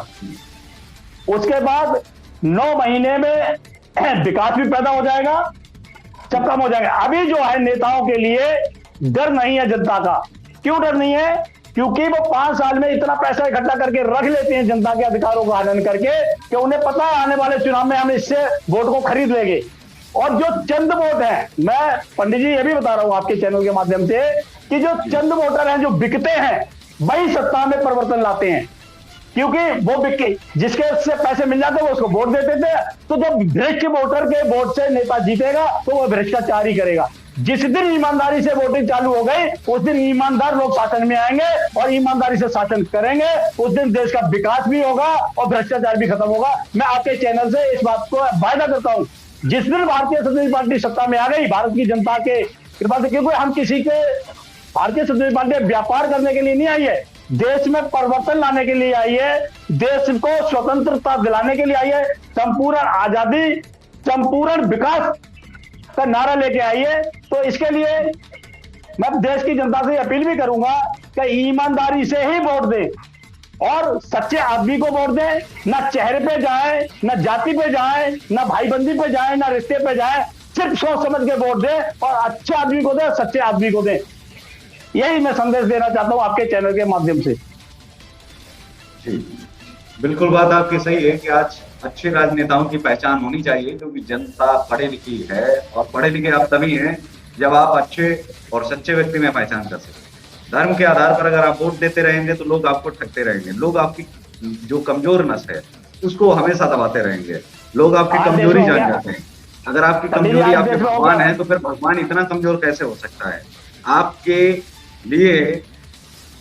उसके बाद 9 महीने में विकास भी पैदा हो जाएगा, सब कम हो जाएगा। अभी जो है नेताओं के लिए डर नहीं है जनता का। क्यों डर नहीं है? क्योंकि वो 5 साल में इतना पैसा इकट्ठा करके रख लेते हैं जनता के अधिकारों का हनन करके कि उन्हें पता है आने वाले चुनाव में हम इससे वोट को खरीद लेंगे। और जो चंद वोट है, मैं पंडित जी ये भी बता रहा हूं आपके चैनल के माध्यम से कि जो चंद वोटर हैं जो बिकते हैं वही सत्ता में परिवर्तन लाते हैं, क्योंकि वो बिके जिसके से पैसे मिल जाते वो उसको वोट देते थे। तो जब भ्रष्ट वोटर के वोट से नेता जीतेगा तो वो भ्रष्टाचार ही करेगा। जिस दिन ईमानदारी से वोटिंग चालू हो गई उस दिन ईमानदार लोग शासन में आएंगे और ईमानदारी से शासन करेंगे, उस दिन देश का विकास भी होगा और भ्रष्टाचार भी खत्म होगा। मैं आपके चैनल से इस बात को वायदा करता हूं। जिस दिन भारतीय समाजवादी पार्टी सत्ता में आ गई भारत की जनता के कृपा से, क्योंकि हम किसी के भारतीय समाजवादी पार्टी व्यापार करने के लिए नहीं आई है, देश में परिवर्तन लाने के लिए आई है, देश को स्वतंत्रता दिलाने के लिए आई है, संपूर्ण आजादी संपूर्ण विकास का नारा लेके आई है। तो इसके लिए मैं देश की जनता से अपील भी करूंगा कि ईमानदारी से ही वोट दें और सच्चे आदमी को वोट दें। ना चेहरे पे जाए, ना जाति पे जाए, ना भाईबंदी पे जाए, ना रिश्ते पे जाए, सिर्फ सोच समझ के वोट दें और अच्छे आदमी को दें, सच्चे आदमी को दें। यही मैं संदेश देना चाहता हूं आपके चैनल के माध्यम से। जी बिल्कुल, बात आपकी सही है कि आज अच्छे राजनेताओं की पहचान होनी चाहिए, क्योंकि जनता पढ़ी लिखी है और पढ़े लिखे आप तभी हैं जब आप अच्छे और सच्चे व्यक्ति में पहचान कर सकें। धर्म के आधार पर अगर आप वोट देते रहेंगे तो लोग आपको ठगते रहेंगे। लोग आपकी जो कमजोर नस है उसको हमेशा दबाते रहेंगे। लोग आपकी कमजोरी जान जाते हैं। अगर आपकी कमजोरी आपके भगवान है तो फिर भगवान इतना कमजोर कैसे हो सकता है? आपके लिए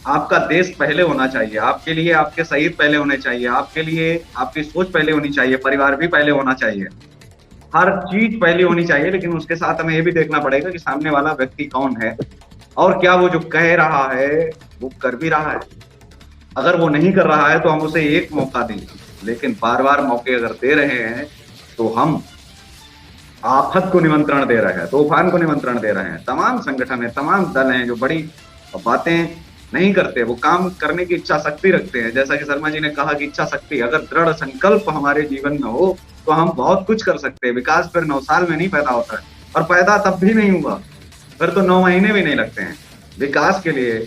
आपका देश पहले होना चाहिए, आपके लिए आपके शहीद पहले होने चाहिए, आपके लिए आपकी सोच पहले होनी चाहिए, परिवार भी पहले होना चाहिए, हर चीज पहले होनी चाहिए। लेकिन उसके साथ हमें ये भी देखना पड़ेगा कि सामने वाला व्यक्ति कौन है और क्या वो जो कह रहा है वो कर भी रहा है। अगर वो नहीं कर रहा है तो हम उसे एक मौका दें, लेकिन बार बार मौके अगर दे रहे हैं तो हम आफत को निमंत्रण दे रहे हैं, तूफान को निमंत्रण दे रहे हैं। तमाम संगठन है, तमाम दल हैं जो बड़ी बातें नहीं करते, वो काम करने की इच्छा शक्ति रखते हैं। जैसा कि शर्मा जी ने कहा कि इच्छा शक्ति, अगर दृढ़ संकल्प हमारे जीवन में हो तो हम बहुत कुछ कर सकते हैं। विकास फिर 9 साल में नहीं पैदा होता है, और पैदा तब भी नहीं हुआ फिर तो 9 महीने भी नहीं लगते हैं। विकास के लिए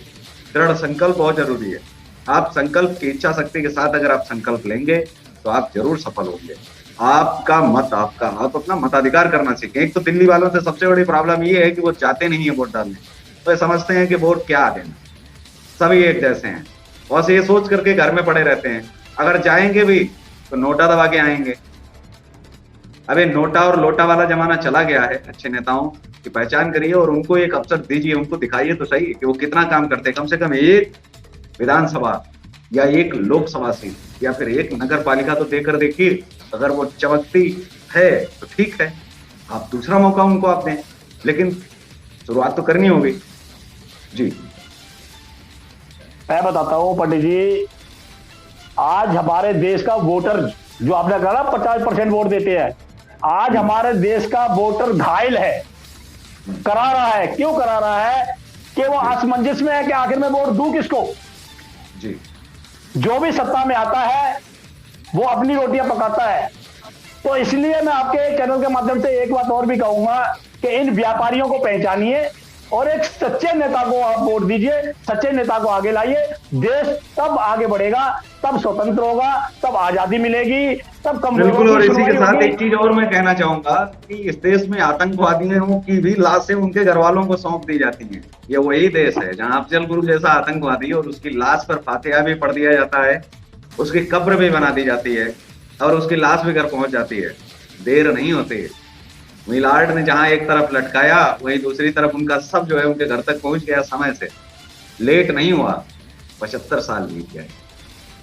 दृढ़ संकल्प बहुत जरूरी है। आप संकल्प की इच्छा शक्ति के साथ अगर आप संकल्प लेंगे तो आप जरूर सफल होंगे। आपका मत आप अपना मताधिकार करना सीखें। एक तो दिल्ली वालों से सबसे बड़ी प्रॉब्लम ये है कि वो चाहते नहीं है वोट डालने, तो समझते हैं कि वोट क्या देना, सभी एक जैसे हैं, और ये सोच करके घर में पड़े रहते हैं। अगर जाएंगे भी तो नोटा दबा के आएंगे। अबे नोटा और लोटा वाला जमाना चला गया है। अच्छे नेताओं की पहचान करिए और उनको एक अवसर दीजिए, उनको दिखाइए तो सही कि वो कितना काम करते हैं। कम से कम एक विधानसभा या एक लोकसभा सीट या फिर एक नगर पालिका तो देकर देखिए। अगर वो चमकती है तो ठीक है, आप दूसरा मौका उनको आप दें, लेकिन शुरुआत तो करनी होगी। जी मैं बताता हूं पंडित जी, आज हमारे देश का वोटर जो आपने कहा 50% वोट देते हैं, आज हमारे देश का वोटर घायल है, करा रहा है। क्यों करा रहा है? कि वो असमंजस में है कि आखिर में वोट दूं किसको। जी जो भी सत्ता में आता है वो अपनी रोटियां पकाता है। तो इसलिए मैं आपके चैनल के माध्यम से एक बात और भी कहूंगा कि इन व्यापारियों को पहचानिए, और एक सच्चे नेता को आप वोट दीजिए, सच्चे नेता को आगे लाइए। देश तब आगे बढ़ेगा, तब स्वतंत्र होगा, तब आजादी मिलेगी, तब बिल्कुल। और इसी के साथ होगी। एक चीज और मैं कहना चाहूंगा कि इस देश में आतंकवादियों की भी लाशें उनके घर वालों को सौंप दी जाती हैं। ये वही देश है जहां अफजल गुरु जैसा आतंकवादी और उसकी लाश पर फातिहा भी पढ़ दिया जाता है, उसकी कब्र भी बना दी जाती है और उसकी लाश भी घर पहुंच जाती है। देर नहीं होती। मिलाड ने जहां एक तरफ लटकाया, वहीं दूसरी तरफ उनका सब जो है उनके घर तक पहुंच गया समय से। लेट नहीं हुआ, 75 साल बीत गए।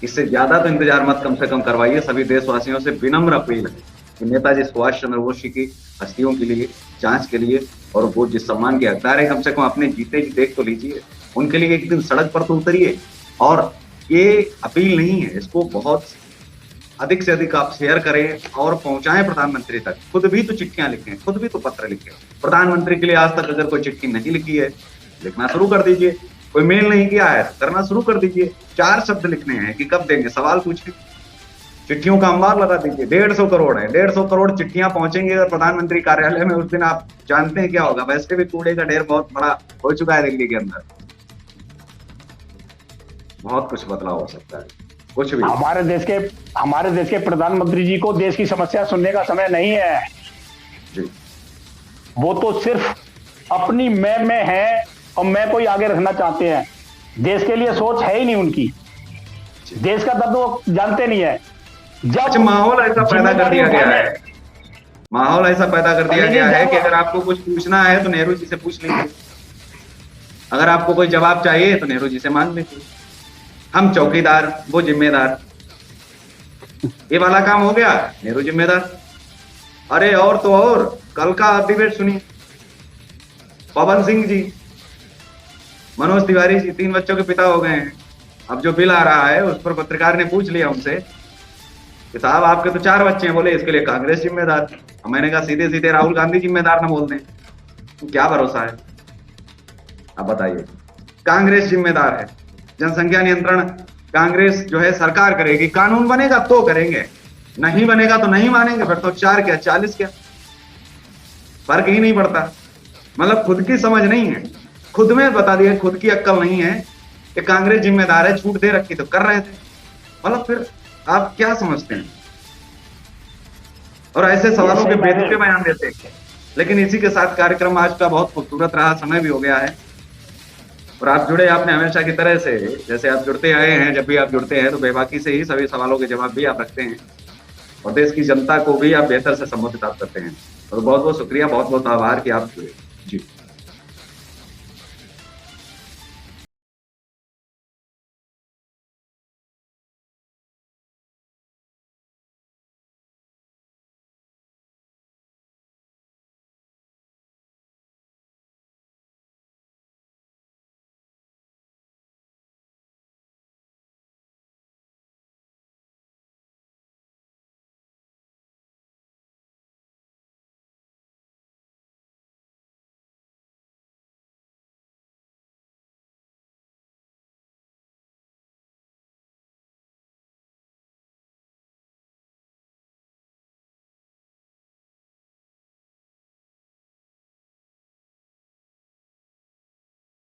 इससे ज्यादा तो इंतजार मत कम से कम करवाइए। सभी देशवासियों से विनम्र अपील है कि नेताजी सुभाष चंद्र बोस जी की हस्तियों के लिए, जांच के लिए, और वो जिस सम्मान के हकदार है, कम से कम अपने जीते जी देख तो लीजिए। उनके लिए एक दिन सड़क पर तो उतरिए। और ये अपील नहीं है, इसको बहुत अधिक से अधिक आप शेयर करें और पहुंचाएं प्रधानमंत्री तक। खुद भी तो चिट्ठियां लिखें, खुद भी तो पत्र लिखें। प्रधानमंत्री के लिए आज तक अगर कोई चिट्ठी नहीं लिखी है, लिखना शुरू कर दीजिए। कोई मेल नहीं किया है, करना शुरू कर दीजिए। 4 शब्द लिखने हैं कि कब देंगे, सवाल पूछें। चिट्ठियों का अंबार लगा दीजिए। 150 करोड़ है, 150 करोड़ चिट्ठियां पहुंचेंगी अगर प्रधानमंत्री कार्यालय में, उस दिन आप जानते हैं क्या होगा। वैसे भी कूड़े का ढेर बहुत बड़ा हो चुका है दिल्ली के अंदर। बहुत कुछ बदलाव हो सकता है, कुछ भी। हमारे देश के प्रधानमंत्री जी को देश की समस्या सुनने का समय नहीं है जी। वो तो सिर्फ अपनी मैं है और मैं को ही आगे रखना चाहते हैं। देश के लिए सोच है ही नहीं उनकी। देश का दर्द वो जानते नहीं है। जब माहौल ऐसा पैदा कर दिया गया है, माहौल ऐसा पैदा कर दिया गया है कि अगर आपको कुछ पूछना है तो नेहरू जी से पूछ लीजिए। अगर आपको कोई जवाब चाहिए तो नेहरू जी से मांग लीजिए। हम चौकीदार, वो जिम्मेदार। ये वाला काम हो गया, नेहरू जिम्मेदार। अरे और तो और, कल का डिबेट सुनिए। पवन सिंह जी, मनोज तिवारी जी 3 बच्चों के पिता हो गए हैं। अब जो बिल आ रहा है उस पर पत्रकार ने पूछ लिया उनसे कि साहब आपके तो 4 बच्चे हैं। बोले इसके लिए कांग्रेस जिम्मेदार। मैंने कहा सीधे सीधे राहुल गांधी जिम्मेदार ना बोल दें तो क्या भरोसा है। अब बताइए, कांग्रेस जिम्मेदार है। जनसंख्या नियंत्रण कांग्रेस जो है सरकार करेगी। कानून बनेगा तो करेंगे, नहीं बनेगा तो नहीं मानेंगे। फिर तो 4 क्या 40 क्या, फर्क ही नहीं पड़ता। मतलब खुद की समझ नहीं है, खुद में बता दिया, खुद की अक्ल नहीं है कि कांग्रेस जिम्मेदार है। छूट दे रखी तो कर रहे थे। मतलब फिर आप क्या समझते हैं। और ऐसे सवालों के बेतुके बयान देते हैं। लेकिन इसी के साथ कार्यक्रम आज का बहुत खूबसूरत रहा, समय भी हो गया है। और आप जुड़े आपने हमेशा की तरह से, जैसे आप जुड़ते आए हैं। जब भी आप जुड़ते हैं तो बेबाकी से ही सभी सवालों के जवाब भी आप रखते हैं और देश की जनता को भी आप बेहतर से संबोधित आप करते हैं। और बहुत बहुत शुक्रिया, बहुत बहुत आभार कि आप जुड़े। जी।